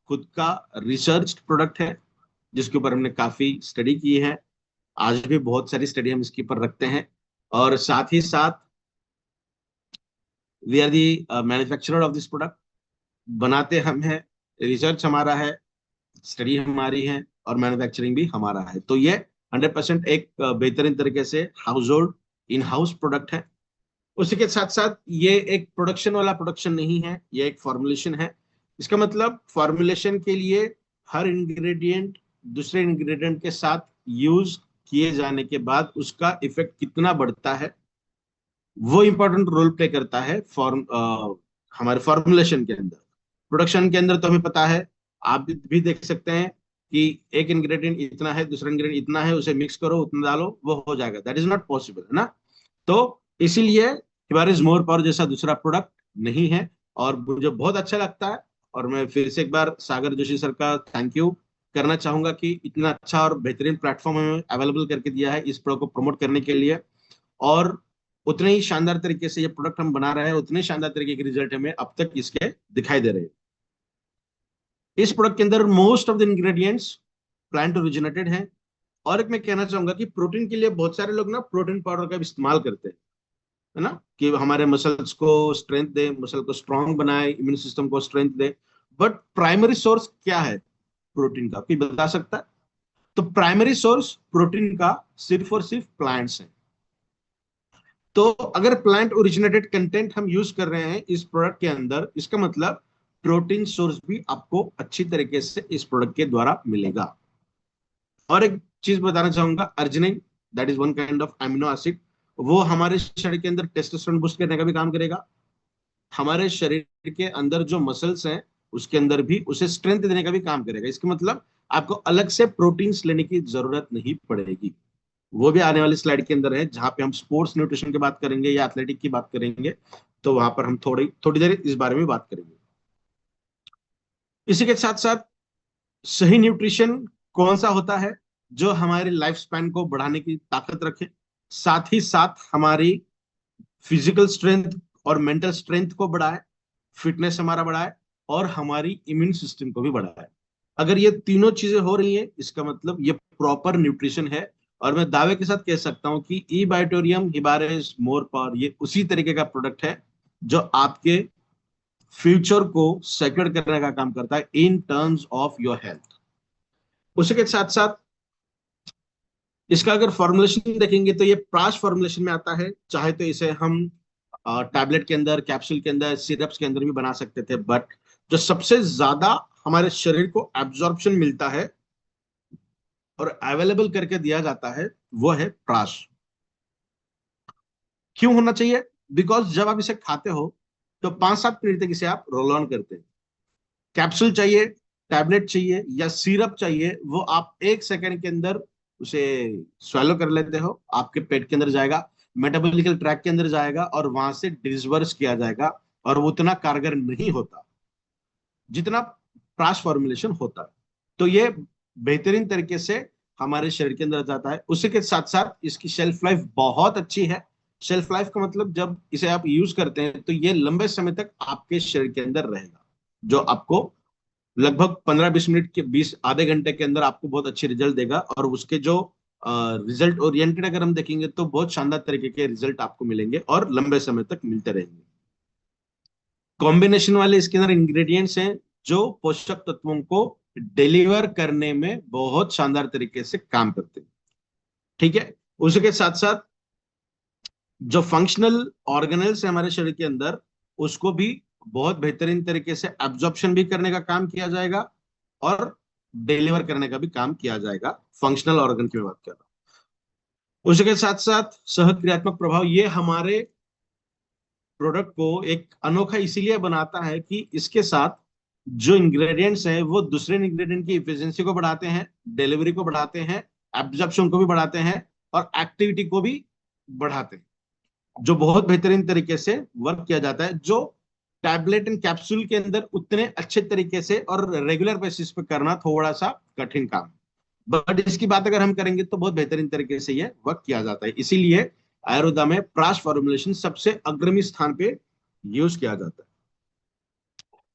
खुद का रिसर्च प्रोडक्ट है, जिसके ऊपर हमने काफी स्टडी की है। आज भी बहुत सारी स्टडी हम इसके ऊपर रखते हैं, और साथ ही साथ we are the manufacturer of this product. बनाते हम हैं, रिसर्च हमारा है, स्टडी हमारी है, और मैन्युफैक्चरिंग भी हमारा है। तो ये 100% एक बेहतरीन तरीके से house hold in house product है। उसी के साथ साथ ये एक प्रोडक्शन वाला प्रोडक्शन नहीं है, ये एक फॉर्मुलेशन है। इसका मतलब फॉर्मुलेशन के लिए हर इंग्रेडिएंट दूसरे इंग्रेडिएंट के साथ यूज किए जाने के बाद उसका इफेक्ट कितना बढ़ता है, वो इंपॉर्टेंट रोल प्ले करता है हमारे फॉर्मुलेशन के अंदर। प्रोडक्शन के अंदर तो हमें पता है, आप भी देख सकते हैं कि एक इंग्रेडिएंट इतना है, दूसरा इंग्रेडिएंट इतना है, उसे मिक्स करो, उतना डालो, वो हो जाएगा। दैट इज नॉट पॉसिबल, है ना। तो इसीलिए हिबारिस मोर पावर जैसा दूसरा प्रोडक्ट नहीं है, और मुझे बहुत अच्छा लगता है। और मैं फिर से एक बार सागर जोशी सर का थैंक यू करना चाहूंगा कि इतना अच्छा और बेहतरीन प्लेटफॉर्म हमें अवेलेबल करके दिया है इस प्रोडक्ट को प्रमोट करने के लिए। और उतने ही शानदार तरीके से ये प्रोडक्ट हम बना रहे हैं, उतने शानदार तरीके के रिजल्ट हमें अब तक इसके दिखाई दे रहे हैं। इस प्रोडक्ट के अंदर most of the ingredients plant originated हैं। और एक मैं कहना चाहूंगा कि प्रोटीन के लिए बहुत सारे लोग ना प्रोटीन पाउडर का भी इस्तेमाल करते हैं, है ना, कि हमारे मसल्स को स्ट्रेंथ दे, मसल को स्ट्रांग बनाए, इम्यून सिस्टम को strength they. But primary source क्या है प्रोटीन का, कोई बता सकता है? तो प्राइमरी सोर्स प्रोटीन का सिर्फ और सिर्फ प्लांट्स हैं। तो अगर प्लांट ओरिजिनेटेड कंटेंट हम यूज कर रहे हैं इस प्रोडक्ट के अंदर, इसका मतलब प्रोटीन सोर्स भी आपको अच्छी तरीके से इस प्रोडक्ट के द्वारा मिलेगा। और एक चीज बताना चाहूंगा, arginine, that is one kind of amino acid, वो हमारे शरीर के अंदर टेस्टोस्टेरोन बूस्ट करने का भी काम करेगा। हमारे शरीर के अंदर जो मसल्स हैं उसके अंदर भी उसे स्ट्रेंथ देने का भी काम करेगा। इसका मतलब आपको अलग से प्रोटीन्स लेने की जरूरत नहीं पड़ेगी। वो भी आने वाली स्लाइड के अंदर है, जहां पे हम स्पोर्ट्स न्यूट्रिशन की बात करेंगे या एथलेटिक की बात करेंगे, तो वहां पर हम थोड़ी थोड़ी देर इस बारे में बात करेंगे। इसी के साथ साथ सही न्यूट्रिशन कौन सा होता है जो हमारी लाइफ स्पैन को बढ़ाने की ताकत रखे, साथ ही साथ हमारी फिजिकल स्ट्रेंथ और मेंटल स्ट्रेंथ को बढ़ाए, फिटनेस हमारा बढ़ाए, और हमारी इम्यून सिस्टम को भी बढ़ाए। अगर ये तीनों चीजें हो रही है, इसका मतलब ये प्रॉपर न्यूट्रिशन है। और मैं दावे के साथ कह सकता हूं कि ई बायोटोरियम हिबारिस मोर पावर ये उसी तरीके का प्रोडक्ट है जो आपके फ्यूचर को सिक्योर करने का काम करता है in terms of your health. उसी के साथ साथ इसका अगर फॉर्मुलेशन देखेंगे तो ये प्राश फॉर्मुलेशन में आता है। चाहे तो इसे हम टैबलेट के अंदर, कैप्सूल के अंदर, सिरप्स के अंदर भी बना सकते थे, बट जो सबसे ज्यादा हमारे शरीर को एब्जॉर्प्शन मिलता है और अवेलेबल करके दिया जाता है वो है प्राश। क्यों होना चाहिए? बिकॉज जब आप इसे खाते हो तो 5-7 मिनट तक इसे आप रोल ऑन करते हैं। कैप्सूल चाहिए, टैबलेट चाहिए या सिरप चाहिए, वो आप 1 सेकेंड के अंदर उसे स्वेलो कर लेते हो, आपके पेट के अंदर जाएगा, मेटाबॉलिकल ट्रैक के अंदर जाएगा और वहां से डिस्वर्स किया जाएगा, और वो उतना कारगर नहीं होता जितना प्राश फॉर्मुलेशन होता है। तो ये बेहतरीन तरीके से हमारे शरीर के अंदर जाता है। उसी के साथ साथ इसकी शेल्फ लाइफ बहुत अच्छी है। शेल्फ लाइफ का मतलब जब इसे आप यूज करते हैं तो ये लंबे समय तक आपके शरीर के अंदर रहेगा, जो आपको लगभग 15-20 मिनट के 20 आधे घंटे के अंदर आपको बहुत अच्छे रिजल्ट देगा। और उसके जो रिजल्ट ओरिएंटेड अगर हम देखेंगे तो बहुत शानदार तरीके के रिजल्ट आपको मिलेंगे और लंबे समय तक मिलते रहेंगे। कॉम्बिनेशन वाले इसके अंदर इंग्रेडिएंट्स हैं जो पोषक तत्वों को डिलीवर करने में बहुत शानदार तरीके से काम करते हैं। ठीक है, उसके साथ साथ जो फंक्शनल ऑर्गेनल्स है हमारे शरीर के अंदर, उसको भी बहुत बेहतरीन तरीके से एब्जॉर्प्शन भी करने का काम किया जाएगा और डिलीवर करने का भी काम किया जाएगा। फंक्शनल ऑर्गन की मैं बात कर रहा हूँ। उसके साथ साथ सहक्रियात्मक प्रभाव, ये हमारे प्रोडक्ट को एक अनोखा इसीलिए बनाता है कि इसके साथ जो इंग्रेडिएंट्स हैं वो दूसरे इंग्रेडिएंट की इफिशिएंसी को बढ़ाते हैं, डिलीवरी को बढ़ाते हैं, एब्जॉर्प्शन को भी बढ़ाते हैं और एक्टिविटी को भी बढ़ाते हैं, जो बहुत बेहतरीन तरीके से वर्क किया जाता है, जो टैबलेट एंड कैप्सूल के अंदर उतने अच्छे तरीके से और रेगुलर बेसिस पे करना थोड़ा सा कठिन काम। बट इसकी बात अगर हम करेंगे तो बहुत बेहतरीन तरीके से ये वर्क किया जाता है। इसीलिए आयुर्वेदा में प्राश फॉर्मुलेशन सबसे अग्रणी स्थान पे यूज किया जाता है।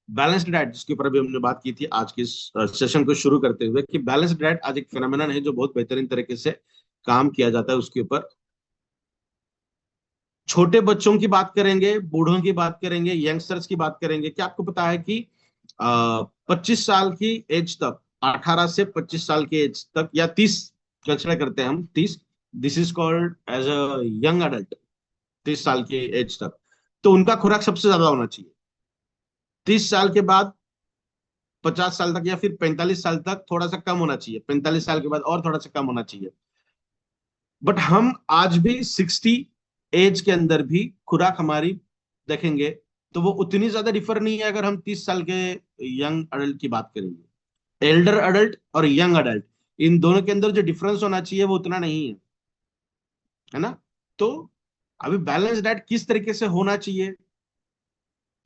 बैलेंस्ड डाइट, जिसके ऊपर अभी हमने बात की थी आज के सेशन को शुरू करते हुए, कि बैलेंस्ड डाइट आज एक फिनोमेनन है जो बहुत बेहतरीन तरीके से काम किया जाता है उसके ऊपर। छोटे बच्चों की बात करेंगे, बूढ़ों की बात करेंगे, यंगस्टर्स की बात करेंगे, क्या आपको पता है कि 25 साल की एज तक, 18 से 25 साल की एज तक, या 30 कंसिडर करते हैं हम, 30, this is called as a young adult, 30 साल की एज तक, तो उनका खुराक सबसे ज्यादा होना चाहिए। 30 साल के बाद 50 साल तक या फिर 45 साल तक थोड़ा सा कम होना चाहिए, 45 साल के बाद और थोड़ा सा कम होना चाहिए। बट हम आज भी 60 एज के अंदर भी खुराक हमारी देखेंगे तो वो उतनी ज्यादा डिफर नहीं है अगर हम 30 साल के यंग अडल्ट की बात करेंगे। एल्डर अडल्ट और यंग अडल्ट, इन दोनों के अंदर जो डिफरेंस होना चाहिए वो उतना नहीं है ना। तो अभी बैलेंस डाइट किस तरीके से होना चाहिए,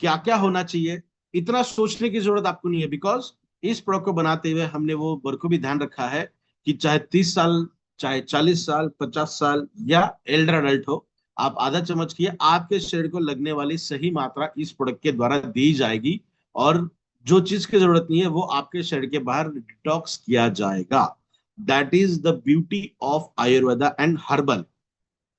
क्या क्या होना चाहिए, इतना सोचने की जरूरत आपको नहीं है, बिकॉज इस प्रोडक्ट को बनाते हुए हमने वो बखूबी ध्यान रखा है कि चाहे 30 साल, चाहे 40 साल, 50 साल या एल्डर अडल्ट हो, आप आधा चम्मच की आपके शरीर को लगने वाली सही मात्रा इस प्रोडक्ट के द्वारा दी जाएगी और जो चीज की जरूरत नहीं है वो आपके शरीर के बाहर डिटॉक्स किया जाएगा। That is the beauty of Ayurveda and herbal.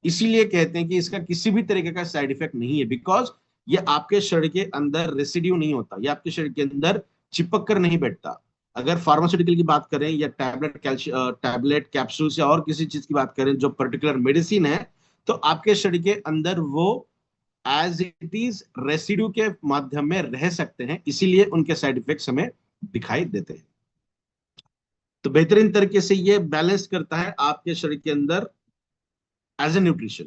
इसीलिए कहते हैं कि इसका किसी भी तरीके का साइड इफेक्ट नहीं है, बिकॉज ये आपके शरीर के अंदर रेसिड्यू नहीं होता, ये आपके शरीर के अंदर चिपक कर नहीं बैठता। अगर फार्मास्यूटिकल की बात करें या टैबलेट कैप्सूल्स या और किसी चीज की बात करें जो पर्टिकुलर मेडिसिन है, तो आपके शरीर के अंदर वो एज इट इज रेसिड्यू के माध्यम में रह सकते हैं, इसीलिए उनके साइड इफेक्ट्स हमें दिखाई देते हैं। तो बेहतरीन तरीके से ये बैलेंस करता है आपके शरीर के अंदर एज ए न्यूट्रिशन।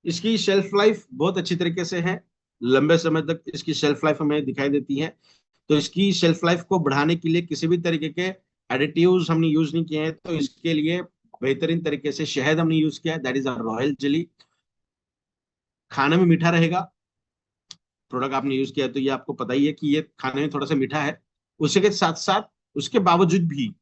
इसकी शेल्फ लाइफ बहुत अच्छी तरीके से है, लंबे समय तक इसकी शेल्फ लाइफ हमें दिखाई देती है। तो इसकी शेल्फ लाइफ को बढ़ाने के लिए किसी भी तरीके के एडिटिव्स हमने यूज नहीं किए हैं, तो इसके लिए बेहतरीन तरीके से शहद हमने यूज किया है, that is a royal jelly. खाने में मीठा रहेगा, प्रोडक्ट आपने यूज किया है तो ये आपको पता ही है कि ये खाने में थोड़ा सा मीठा है। उसके साथ साथ उसके बावजूद भी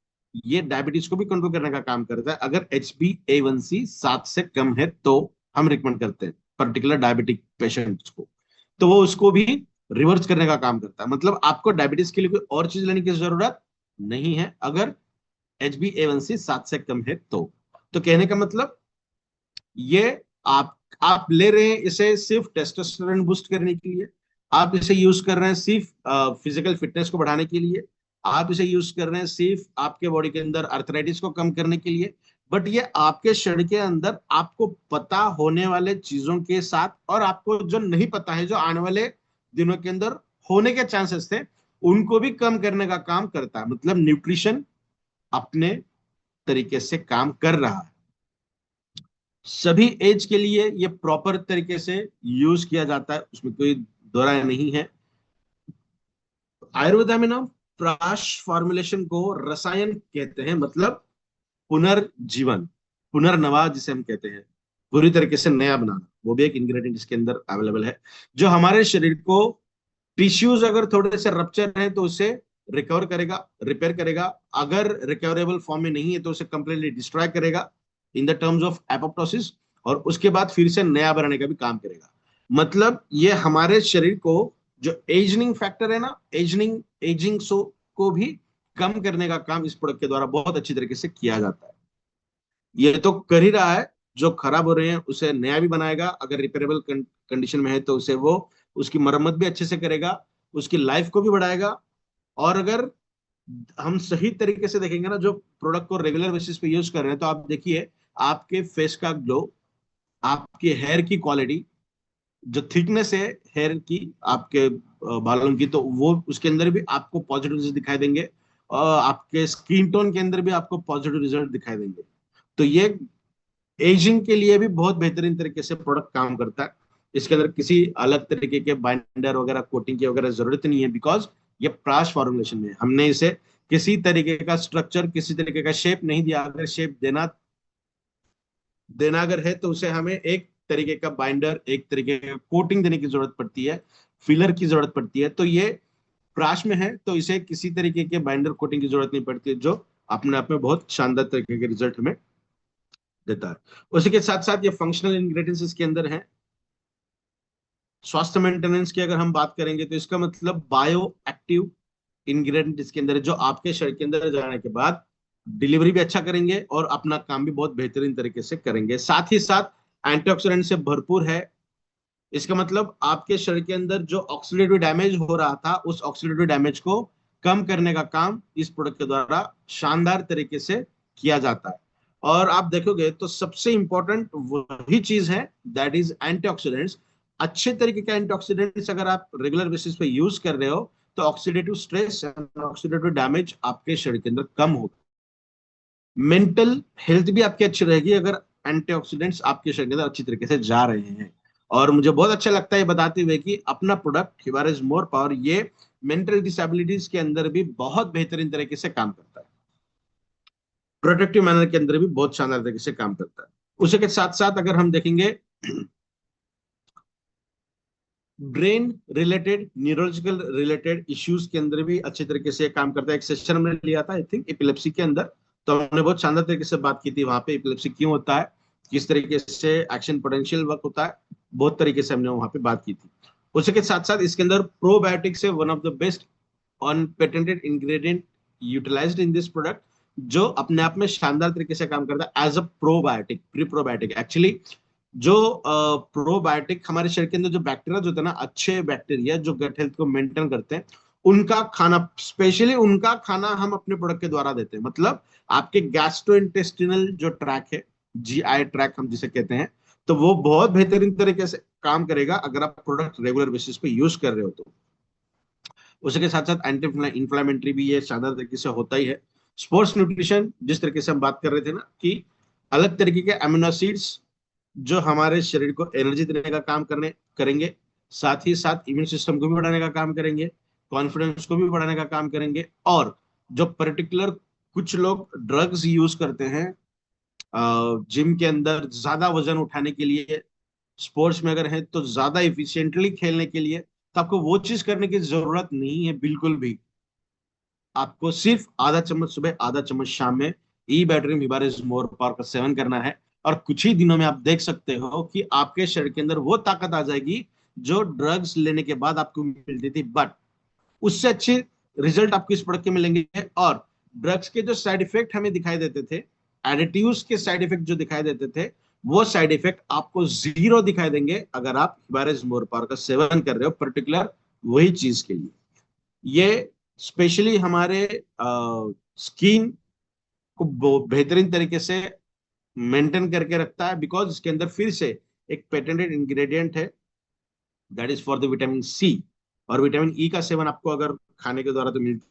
ये डायबिटीज को भी कंट्रोल करने का काम करता है। अगर HbA1c 7 से कम है तो हम रिकमेंड करते हैं पर्टिकुलर डायबिटिक पेशेंट्स को, तो वो उसको भी रिवर्स करने का काम करता है। मतलब आपको डायबिटीज के लिए कोई और चीज लेने की जरूरत नहीं है अगर HbA1c 7 से कम है तो कहने का मतलब ये आप ले रहे हैं इसे सिर्फ टेस्टोस्टेरोन बूस्ट करने के लिए, आप इसे यूज कर रहे हैं सिर्फ फिजिकल फिटनेस को बढ़ाने के लिए, आप इसे यूज कर रहे हैं सिर्फ आपके बॉडी के अंदर अर्थराइटिस को कम करने के लिए। बट ये आपके शरीर के अंदर आपको पता होने वाले चीजों के साथ और आपको जो नहीं पता है, जो आने वाले दिनों के अंदर होने के चांसेस थे, उनको भी कम करने का काम करता है। मतलब न्यूट्रिशन अपने तरीके से काम कर रहा है। सभी एज के लिए ये प्रॉपर तरीके से यूज किया जाता है, उसमें कोई दो राय नहीं है। आयुर्वेदा में ना प्राश फॉर्मुलेशन को रसायन कहते हैं, मतलब पुनर्जीवन, पुनर्नवा जिसे हम कहते हैं, पूरी तरीके से नया बनाना, वो भी एक इंग्रेडिएंट इसके अंदर अवेलेबल है जो हमारे शरीर को, टिश्यूज अगर थोड़े से रप्चर है तो उसे रिकवर करेगा, रिपेयर करेगा, अगर रिकवरेबल फॉर्म में नहीं है तो उसे कंप्लीटली डिस्ट्रॉय करेगा in the terms of apoptosis, और उसके बाद फिर से नया बनाने का भी काम करेगा। मतलब ये हमारे शरीर को जो एजिंग फैक्टर है ना, एजिंग को भी कम करने का काम इस प्रोडक्ट के द्वारा बहुत अच्छी तरीके से किया जाता है। ये तो कर ही रहा है। जो खराब हो रहे हैं उसे नया भी बनाएगा, अगर रिपेयरेबल कंडीशन में है तो उसे वो उसकी मरम्मत भी अच्छे से करेगा, उसकी लाइफ को भी बढ़ाएगा। और अगर हम सही तरीके से देखेंगे ना, जो प्रोडक्ट को रेगुलर बेसिस पे यूज कर रहे हैं, तो आप देखिए आपके फेस का ग्लो, आपके हेयर की क्वालिटी, जो थिकनेस है हेयर की, आपके बालों की, तो वो उसके अंदर भी आपको पॉजिटिव रिजल्ट दिखाई देंगे। और आपके स्किन टोन के अंदर भी आपको पॉजिटिव रिजल्ट दिखाई देंगे। तो ये एजिंग के लिए भी बहुत बेहतरीन तरीके से प्रोडक्ट काम करता है। इसके अंदर किसी अलग तरीके के बाइंडर वगैरह, कोटिंग की वगैरह जरूरत नहीं है, बिकॉज ये प्राश फॉर्मुलेशन में है। हमने इसे किसी तरीके का स्ट्रक्चर, किसी तरीके का शेप नहीं दिया। अगर शेप देना देना अगर है तो उसे हमें एक तरीके का बाइंडर, एक तरीके का कोटिंग देने की जरूरत पड़ती है, फिलर की जरूरत पड़ती है। तो ये प्राश में है तो इसे किसी तरीके के बाइंडर कोटिंग की जरूरत नहीं पड़ती है, जो अपने आप में बहुत शानदार तरीके के रिजल्ट हमें देता है। उसी के साथ साथ ये फंक्शनल इंग्रेडिएंट्स इसके अंदर हैं। स्वास्थ्य मेंटेनेंस की अगर हम बात करेंगे तो इसका मतलब बायो एक्टिव इंग्रेडिएंट इसके अंदर है, जो आपके शरीर के अंदर जाने के बाद डिलीवरी भी अच्छा करेंगे और अपना काम भी बहुत बेहतरीन तरीके से करेंगे। साथ ही साथ एंटीऑक्सीडेंट से भरपूर है। इसका मतलब आपके शरीर के अंदर जो ऑक्सीडेटिव डैमेज हो रहा था, उस ऑक्सीडेटिव डैमेज को कम करने का काम इस प्रोडक्ट के द्वारा शानदार तरीके से किया जाता है। और आप देखोगे तो सबसे इंपॉर्टेंट वही चीज है, दैट इज एंटीऑक्सीडेंट्स। अच्छे तरीके के एंटीऑक्सीडेंट्स अगर आप रेगुलर बेसिस पे यूज कर रहे हो, तो ऑक्सीडेटिव स्ट्रेस, ऑक्सीडेटिव डैमेज आपके शरीर के अंदर कम होगा। मेंटल हेल्थ भी आपकी अच्छी रहेगी अगर एंटीऑक्सीडेंट्स आपके शरीर के अंदर अच्छी तरीके से जा रहे हैं। और मुझे बहुत अच्छा लगता है बताते हुए कि अपना प्रोडक्ट हिबारिस मोर पावर ये मेंटल डिसेबिलिटीज के अंदर भी बहुत बेहतरीन तरीके से काम करता है, प्रोटेक्टिव मैनर के अंदर भी बहुत शानदार तरीके से काम करता है। उसी के साथ साथ अगर हम देखेंगे brain related, neurological related issues के अंदर भी अच्छे तरीके से काम करता है। एक सेशन हमने लिया था आई थिंक एपिलेप्सी के अंदर, तो हमने बहुत शानदार तरीके से बात की थी वहां पे, एपिलेप्सी क्यों होता है, किस तरीके से एक्शन पोटेंशियल वर्क होता है, बहुत तरीके से हमने वहां पे बात की थी। उसी के साथ साथ इसके अंदर प्रोबायोटिक्स है, one of the best on patented ingredient utilized in this product, जो अपने आप में शानदार तरीके से काम करता है as a probiotic, pre probiotic actually. जो प्रोबायोटिक हमारे शरीर के अंदर जो बैक्टीरिया होते हैं ना, अच्छे बैक्टीरिया जो गट हेल्थ को मेंटेन करते हैं, उनका खाना, स्पेशली उनका खाना हम अपने प्रोडक्ट के द्वारा देते हैं। मतलब आपके गैस्ट्रोइंटेस्टिनल जो ट्रैक है, जीआई ट्रैक हम जिसे कहते हैं, तो वो बहुत बेहतरीन तरीके से काम करेगा अगर आप प्रोडक्ट रेगुलर बेसिस पे यूज कर रहे हो तो। उसी के साथ साथ एंटी इंफ्लामेटरी भी ये शानदार तरीके से होता ही है। स्पोर्ट्स न्यूट्रिशन, जिस तरीके से हम बात कर रहे थे ना कि अलग तरीके के अमीनो एसिड्स जो हमारे शरीर को एनर्जी देने का काम करने करेंगे, साथ ही साथ इम्यून सिस्टम को भी बढ़ाने का काम करेंगे, कॉन्फिडेंस को भी बढ़ाने का काम करेंगे। और जो पर्टिकुलर कुछ लोग ड्रग्स यूज करते हैं जिम के अंदर ज्यादा वजन उठाने के लिए, स्पोर्ट्स में अगर है तो ज्यादा इफिशिएंटली खेलने के लिए, तो आपको वो चीज करने की जरूरत नहीं है बिल्कुल भी। आपको सिर्फ आधा चम्मच सुबह, आधा चम्मच शाम में ई बैटरी हिबारिस मोर पावर का सेवन करना है। और कुछ ही दिनों में आप देख सकते हो कि आपके शरीर के अंदर वो ताकत आ जाएगी जो ड्रग्स लेने के बाद आपको मिलती थी, बट उससे अच्छे रिजल्ट आपको इस प्रोडक्ट के मिलेंगे। और ड्रग्स के जो साइड इफेक्ट हमें दिखाई देते थे, एडिटिव्स के साइड इफेक्ट जो दिखाई देते थे, वो साइड इफेक्ट आपको जीरो दिखाई देंगे अगर आप हिबारिस मोर पावर का सेवन कर रहे हो पर्टिकुलर वही चीज के लिए। ये स्पेशली हमारे स्किन को बेहतरीन तरीके से मेंटेन करके रखता है, बिकॉज इसके अंदर फिर से एक पेटेंटेड इंग्रेडिएंट है, that is for the vitamin C. और विटामिन ई का सेवन आपको अगर खाने के द्वारा तो मिलता,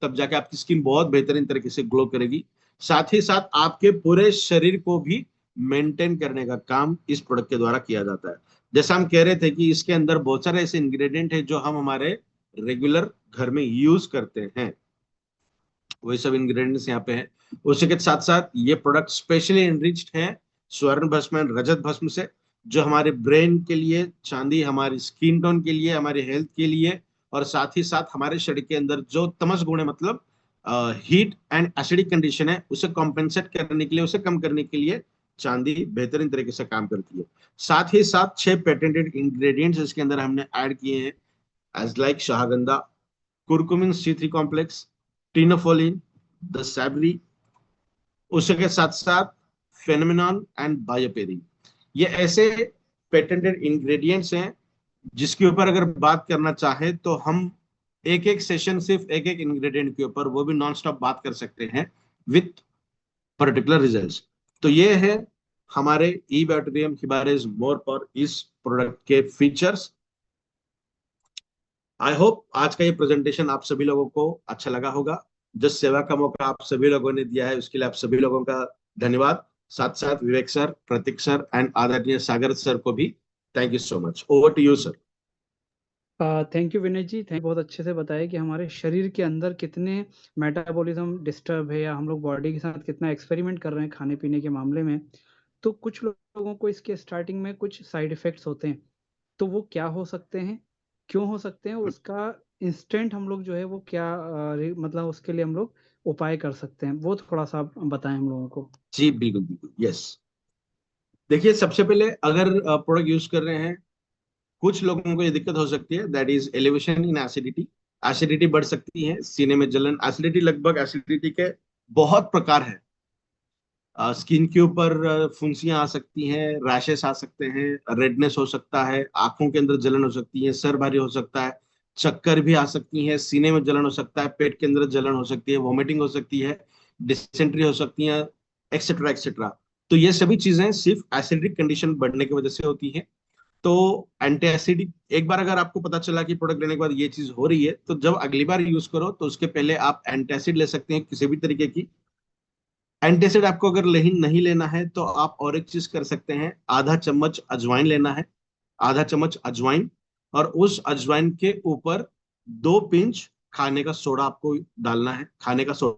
तब जाके आपकी स्किन बहुत बेहतरीन तरीके से ग्लो करेगी। साथ ही साथ आपके पूरे शरीर को भी मेंटेन करने का काम इस प्रोडक्ट के द्वारा किया जाता है। जैसा हम कह रहे थे कि इसके अंदर बहुत सारे ऐसे इंग्रेडिएंट है जो हम हमारे रेगुलर घर में यूज करते हैं, वही सब इंग्रेडिएंट्स यहाँ पे हैं। उसी के साथ साथ ये प्रोडक्ट स्पेशली एनरिच्ड है स्वर्ण भस्म एंड रजत भस्म से, जो हमारे ब्रेन के लिए, चांदी हमारी स्किन टोन के लिए, हमारी हेल्थ के लिए, और साथ ही साथ हमारे शरीर के अंदर जो तमस गुण है, मतलब हीट एंड एसिडिक कंडीशन है, उसे कॉम्पेंसेट करने के लिए, उसे कम करने के लिए चांदी बेहतरीन तरीके से काम करती है। साथ ही साथ 6 पेटेंटेड इंग्रेडिएंट्स इसके अंदर हमने ऐड किए हैं, as like curcumin C3 complex, tinophylline, the sabri, उसके साथ साथ फेनोमेनॉन एंड बायोपेरी, ये ऐसे पेटेंटेड इंग्रेडिएंट्स हैं जिसके ऊपर अगर बात करना चाहे तो हम एक एक सेशन सिर्फ एक एक इंग्रेडिएंट के ऊपर, वो भी नॉन स्टॉप बात कर सकते हैं विथ पर्टिकुलर रिजल्ट्स। तो ये है हमारे ई बैक्टीरियम हिबारिस मोर पर इस प्रोडक्ट के फीचर्स। आई होप आज का ये प्रेजेंटेशन आप सभी लोगों को अच्छा लगा होगा। जिस सेवा का मौका आप सभी लोगों ने दिया है उसके लिए आप सभी लोगों का धन्यवाद। साथ साथ Vivek sir, Prateek sir and आदरणीय सागर सर को भी thank you so much. Over to you sir. Thank you Vinay ji, thank बहुत अच्छे से बताया कि हमारे शरीर के अंदर कितने मेटाबॉलिज्म डिस्टर्ब है, या हम लोग बॉडी के साथ कितना एक्सपेरिमेंट कर रहे हैं खाने पीने के मामले में। तो कुछ लोगों को इसके स्टार्टिंग में कुछ साइड इफेक्ट्स होते हैं, तो वो क्या हो सकते हैं, क्यों हो सकते हैं, उसका इंस्टेंट हम लोग जो है वो क्या मतलब उसके लिए हम लोग उपाय कर सकते हैं, वो थोड़ा सा आप बताएं हम लोगों को। जी बिल्कुल बिल्कुल, यस। देखिए, सबसे पहले अगर प्रोडक्ट यूज कर रहे हैं, कुछ लोगों को ये दिक्कत हो सकती है, that is elevation in acidity. Acidity बढ़ सकती है, सीने में जलन। एसिडिटी, लगभग एसिडिटी के बहुत प्रकार है। स्किन के ऊपर फुंसियां आ सकती हैं, रैशेस आ सकते हैं, रेडनेस हो सकता है, आंखों के अंदर जलन हो सकती है, सर भारी हो सकता है, चक्कर भी आ सकती है, सीने में जलन हो सकता है, पेट के अंदर जलन हो सकती है, वॉमिटिंग हो सकती है, डिसेंट्री हो सकती है, एक्सेट्रा एक्सेट्रा। तो ये सभी चीजें सिर्फ एसिडिक कंडीशन बढ़ने की वजह से होती है। तो एंटी एसिडिक, एक बार अगर आपको पता चला कि प्रोडक्ट लेने के बाद ये चीज हो रही है, तो जब अगली बार यूज करो तो उसके पहले आप एंटासिड ले सकते हैं किसी भी तरीके की। एंटासिड आपको अगर नहीं लेना है तो आप और एक चीज कर सकते हैं, आधा चम्मच अजवाइन लेना है। आधा चम्मच अजवाइन, और उस अजवाइन के ऊपर 2 पिंच खाने का सोडा आपको डालना है, खाने का सोडा,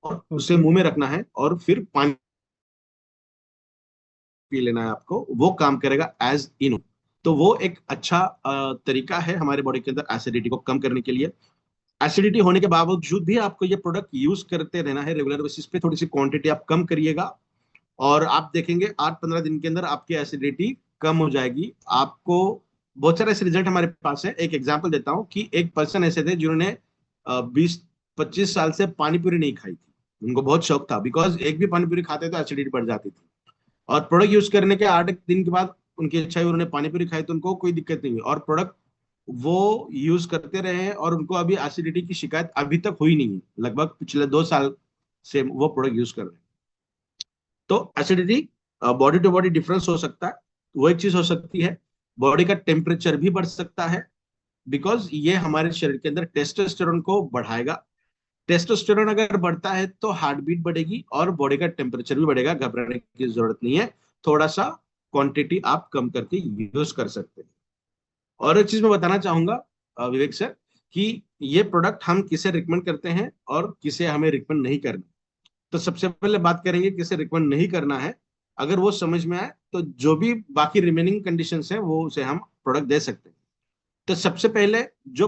और उसे ओके। मुंह में रखना है और फिर पानी पी लेना है आपको। वो काम करेगा एज इनो। तो वो एक अच्छा तरीका है हमारे बॉडी के अंदर एसिडिटी को कम करने के लिए। एसिडिटी होने के बावजूद भी आपको ये प्रोडक्ट यूज करते रहना है रेगुलर बेसिस पे। थोड़ी सी क्वांटिटी आप कम करिएगा और आप देखेंगे 8-15 दिन के अंदर आपकी एसिडिटी कम हो जाएगी। आपको बहुत सारे ऐसे रिजल्ट हमारे पास है। एक एग्जांपल देता हूँ कि एक पर्सन ऐसे थे जिन्होंने 20-25 साल से पानी पूरी नहीं खाई थी। उनको बहुत शौक था, बिकॉज एक भी पानी पूरी खाते तो एसिडिटी बढ़ जाती थी। और प्रोडक्ट यूज करने के 8 दिन के बाद उनकी इच्छा हुई, उन्होंने पानी पूरी खाई तो उनको कोई दिक्कत नहीं हुई, और प्रोडक्ट वो यूज करते रहे हैं और उनको अभी एसिडिटी की शिकायत अभी तक हुई नहीं है। लगभग पिछले 2 साल से वो प्रोडक्ट यूज कर रहे हैं। तो acidity body to body difference हो सकता है। वो एक चीज हो सकती है। बॉडी का टेम्परेचर भी बढ़ सकता है, बिकॉज ये हमारे शरीर के अंदर टेस्टोस्टेरोन को बढ़ाएगा। टेस्टोस्टेरोन अगर बढ़ता है तो हार्ट बीट बढ़ेगी और बॉडी का टेम्परेचर भी बढ़ेगा। घबराने की जरूरत नहीं है। थोड़ा सा क्वांटिटी आप कम करके यूज कर सकते हैं। और एक चीज मैं बताना चाहूंगा विवेक सर, कि ये प्रोडक्ट हम किसे रिकमेंड करते हैं और किसे हमें रिकमेंड नहीं करना। तो सबसे पहले बात करेंगे किसे रिकमेंड नहीं करना है। अगर वो समझ में आए तो जो भी बाकी रिमेनिंग कंडीशंस हैं वो उसे हम प्रोडक्ट दे सकते हैं। तो सबसे पहले जो,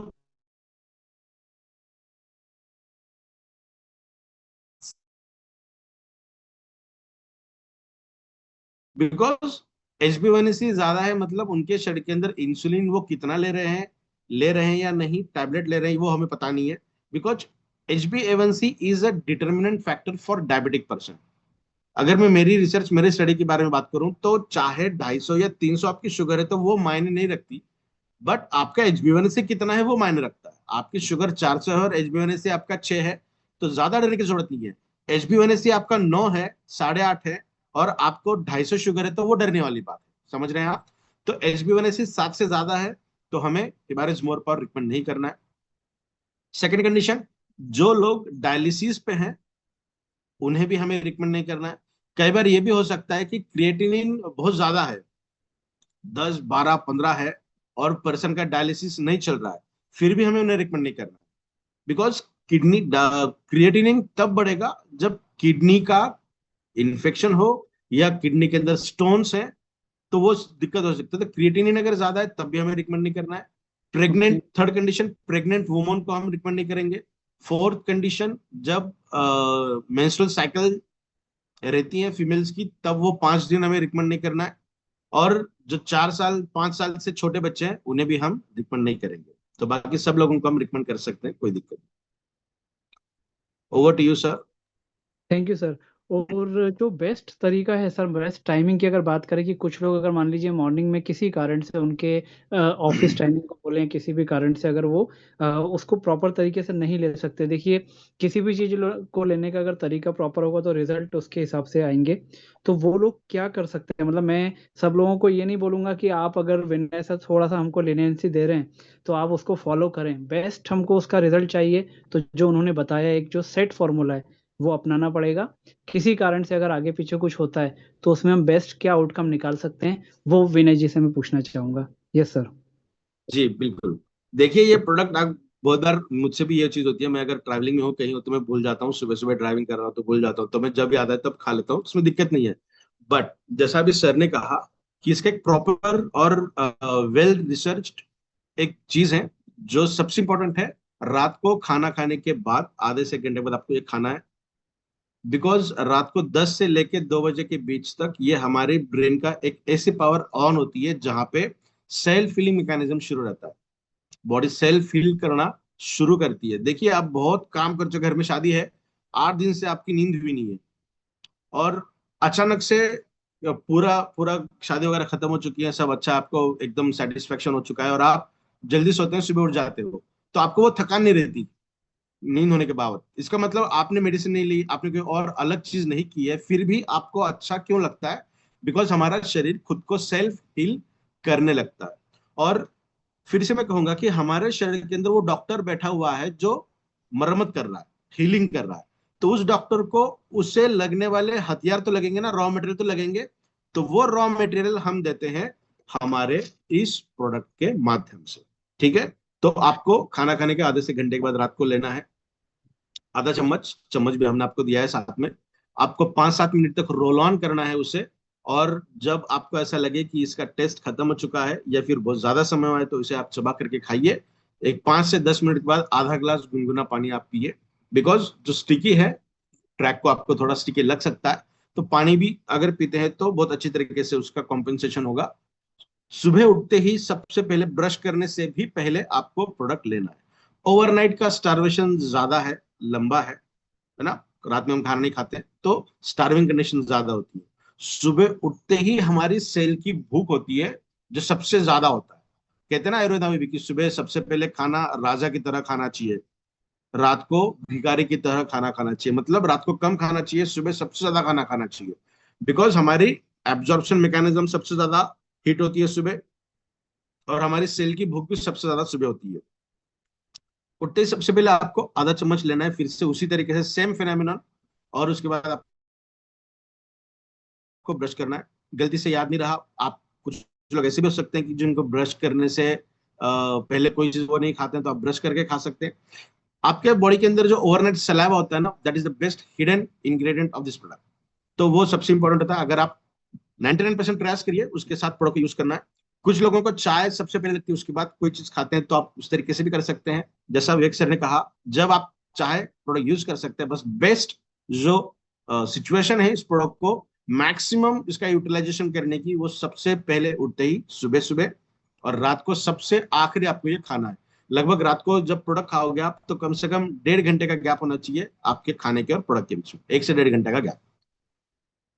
बिकॉज HbA1c ज्यादा है, मतलब उनके शरीर के अंदर इंसुलिन वो कितना ले रहे हैं या नहीं, टैबलेट ले रहे हैं, वो हमें पता नहीं है। Because HbA1c is a determinant factor for diabetic person. अगर मैं मेरी रिसर्च, मेरे स्टडी के बारे में बात करूं, तो चाहे 250 या 300 आपकी शुगर है तो वो मायने नहीं रखती। बट आपका HbA1c कितना है वो मायने रखता है। आपकी शुगर 400 है और HbA1c आपका 6 है, तो ज्यादा डरने की जरूरत नहीं है। HbA1c आपका 9 है, 8.5 है, और आपको 250 शुगर है, तो वो डरने वाली बात है। समझ रहे हैं आप? तो HbA1c 7 से ज्यादा है तो हमें हिबारिस मोर पावर रिकमेंड नहीं करना है। सेकेंड कंडीशन, जो लोग डायलिसिस पे हैं उन्हें भी हमें रिकमेंड नहीं करना है। कई बार ये भी हो सकता है कि क्रिएटिनिन बहुत ज्यादा है, 10, 12, 15 है, और पर्सन का डायलिसिस नहीं चल रहा है, फिर भी हमें उन्हें रिकमेंड नहीं करना। बिकॉज किडनी, क्रिएटिनिन तब बढ़ेगा जब किडनी का इन्फेक्शन हो या किडनी के अंदर स्टोन्स है, तो वो दिक्कत हो सकती है। तो क्रिएटिनिन अगर ज्यादा है तब भी हमें रिकमेंड नहीं करना है। Okay. Pregnant, third condition, pregnant woman को हम रिकमेंड नहीं करेंगे। फोर्थ कंडीशन, जब मेंस्ट्रुअल साइकिल रहती है फीमेल्स की, तब वो 5 दिन हमें रिकमेंड नहीं करना है। और जो 4 साल 5 साल से छोटे बच्चे हैं उन्हें भी हम रिकमेंड नहीं करेंगे। तो बाकी सब लोगों को हम रिकमेंड कर सकते हैं, कोई दिक्कत नहीं। Over to you sir. Thank you sir. और जो बेस्ट तरीका है सर, बेस्ट टाइमिंग की अगर बात करें कि कुछ लोग अगर मान लीजिए मॉर्निंग में किसी कारण से उनके ऑफिस टाइमिंग को बोलें, किसी भी कारण से अगर वो उसको प्रॉपर तरीके से नहीं ले सकते, देखिए किसी भी चीज़ को लेने का अगर तरीका प्रॉपर होगा तो रिजल्ट उसके हिसाब से आएंगे। तो वो लोग क्या कर सकते हैं? मतलब मैं सब लोगों को ये नहीं बोलूंगा कि आप अगर विनय सर थोड़ा सा हमको लेनेंसी दे रहे हैं तो आप उसको फॉलो करें, बेस्ट हमको उसका रिजल्ट चाहिए तो जो उन्होंने बताया एक जो सेट फॉर्मूला है वो अपनाना पड़ेगा। किसी कारण से अगर आगे पीछे कुछ होता है तो उसमें हम बेस्ट क्या आउटकम निकाल सकते हैं, वो विनय जी से मैं पूछना चाहूंगा। Yes sir. जी बिल्कुल। देखिए ये प्रोडक्ट आप बहुत बार मुझसे भी ये चीज होती है, मैं अगर ट्रैवलिंग में हूँ कहीं हो तो मैं भूल जाता हूँ, सुबह सुबह ड्राइविंग कर रहा हूँ तो भूल जाता हूँ, तो मैं जब याद है तब खा लेता हूँ, उसमें दिक्कत नहीं है। बट जैसा अभी सर ने कहा कि इसका एक प्रॉपर और वेल रिसर्च्ड एक चीज है जो सबसे इंपॉर्टेंट है। रात को खाना खाने के बाद आधे से घंटे बाद आपको ये खाना है। बिकॉज रात को 10 से लेके 2 बजे के बीच तक ये हमारे ब्रेन का एक ऐसी पावर ऑन होती है जहां पे सेल्फ फीलिंग मैकेनिज्म शुरू रहता है। बॉडी सेल्फ फील करना शुरू करती है। देखिए आप बहुत काम कर चुके, घर में शादी है, 8 दिन से आपकी नींद हुई नहीं है, और अचानक से पूरा पूरा शादी वगैरह खत्म हो चुकी है, सब अच्छा, आपको एकदम सेटिस्फेक्शन हो चुका है और आप जल्दी सोते हैं, सुबह उठ जाते हो, तो आपको वो थकान नहीं रहती नींद होने के बाद। इसका मतलब आपने मेडिसिन नहीं ली, आपने कोई और अलग चीज नहीं की है, फिर भी आपको अच्छा क्यों लगता है? बिकॉज हमारा शरीर खुद को सेल्फ हील करने लगता है। और फिर से मैं कहूंगा कि हमारे शरीर के अंदर वो डॉक्टर बैठा हुआ है जो मरम्मत कर रहा है, हीलिंग कर रहा है। तो उस डॉक्टर को उससे लगने वाले हथियार तो लगेंगे ना, रॉ मटेरियल तो लगेंगे। तो वो रॉ मटेरियल हम देते हैं हमारे इस प्रोडक्ट के माध्यम से। ठीक है। तो आपको खाना खाने के आधे से घंटे के बाद रात को लेना है आधा चम्मच, चम्मच भी हमने आपको दिया है साथ में। आपको 5-7 मिनट तक रोल ऑन करना है उसे। और जब आपको ऐसा लगे कि इसका टेस्ट खत्म हो चुका है या फिर बहुत ज्यादा समय हुआ है तो इसे आप चबा करके खाइए। एक 5 से 10 मिनट के बाद आधा ग्लास गुनगुना पानी आप पिए। बिकॉज जो स्टिकी है, ट्रैक को आपको थोड़ा स्टिकी लग सकता है, तो पानी भी अगर पीते हैं तो बहुत अच्छी तरीके से उसका कॉम्पेंसेशन होगा। सुबह उठते ही सबसे पहले ब्रश करने से भी पहले आपको प्रोडक्ट लेना है। ओवरनाइट का स्टार्वेशन ज्यादा है, लंबा है ना, रात में हम खाना नहीं खाते तो स्टार्विंग कंडीशन ज्यादा होती है। सुबह उठते ही हमारी सेल की भूख होती है जो सबसे ज्यादा होता है। कहते हैं ना आयुर्वेदा में भी कि सुबह सबसे पहले खाना राजा की तरह खाना चाहिए, रात को भिखारी की तरह खाना खाना चाहिए। मतलब रात को कम खाना चाहिए, सुबह सबसे ज्यादा खाना खाना चाहिए। बिकॉज हमारी एब्जॉर्प्शन मैकेनिज्म सबसे ज्यादा हिट होती है सुबह, और हमारी सेल की भूख भी सबसे ज्यादा सुबह होती है। उठते ही सबसे पहले आपको आधा चम्मच लेना है, फिर से उसी तरीके से सेम फिनोमिनन। और उसके बाद आपको ब्रश करना है। गलती से याद नहीं रहा, आप कुछ लोग ऐसे भी हो सकते हैं कि जिनको ब्रश करने से पहले कोई चीज वो नहीं खाते हैं, तो आप ब्रश करके खा सकते हैं। आपके बॉडी के अंदर जो ओवरनाइट सलाइवा होता है ना, that is the best hidden ingredient of this product. तो वो सबसे इंपॉर्टेंट होता है। अगर आप 99% प्रयास करिए उसके साथ प्रोडक्ट यूज करना है। कुछ लोगों को चाय सबसे पहले लगती है, उसके बाद कोई चीज खाते हैं, तो आप उस तरीके से भी कर सकते हैं। जैसा विवेक सर ने कहा, जब आप चाहे प्रोडक्ट यूज कर सकते हैं, बस बेस्ट जो सिचुएशन है इस प्रोडक्ट को मैक्सिमम इसका यूटिलाइजेशन करने की, वो सबसे पहले उठते ही सुबह सुबह, और रात को सबसे आखिरी आपको ये खाना है। लगभग रात को जब प्रोडक्ट खाओगे आप, तो कम से कम 1.5 घंटे का गैप होना चाहिए आपके खाने के और प्रोडक्ट के बीच में, 1 से 1.5 घंटे का गैप।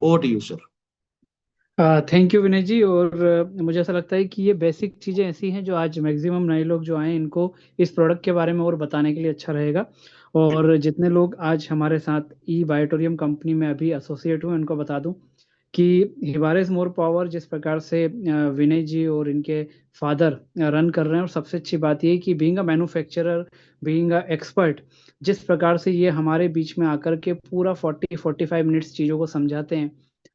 Over to you sir. Thank you Vinay ji. और मुझे ऐसा लगता है कि ये बेसिक चीज़ें ऐसी हैं जो आज मैक्सिमम नए लोग जो आए इनको इस प्रोडक्ट के बारे में और बताने के लिए अच्छा रहेगा। और जितने लोग आज हमारे साथ ई बायोटोरियम कंपनी में अभी एसोसिएट हुए उनको बता दूं कि हिबारिस मोर पावर जिस प्रकार से विनय जी और इनके फादर रन कर रहे हैं, और सबसे अच्छी बात ये है कि being a manufacturer, being a expert, जिस प्रकार से ये हमारे बीच में आकर के पूरा 40-45 मिनट्स चीज़ों को समझाते हैं।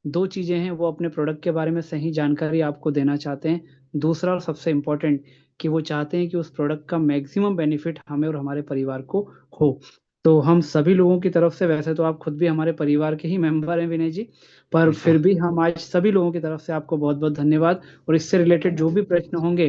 दो चीज़ें हैं, वो अपने प्रोडक्ट के बारे में सही जानकारी आपको देना चाहते हैं। दूसरा और सबसे इम्पोर्टेंट कि वो चाहते हैं कि उस प्रोडक्ट का मैक्सिमम बेनिफिट हमें और हमारे परिवार को हो। तो हम सभी लोगों की तरफ से, वैसे तो आप खुद भी हमारे परिवार के ही मेंबर हैं विनय जी, पर फिर भी हम आज सभी लोगों की तरफ से आपको बहुत बहुत धन्यवाद। और इससे रिलेटेड जो भी प्रश्न होंगे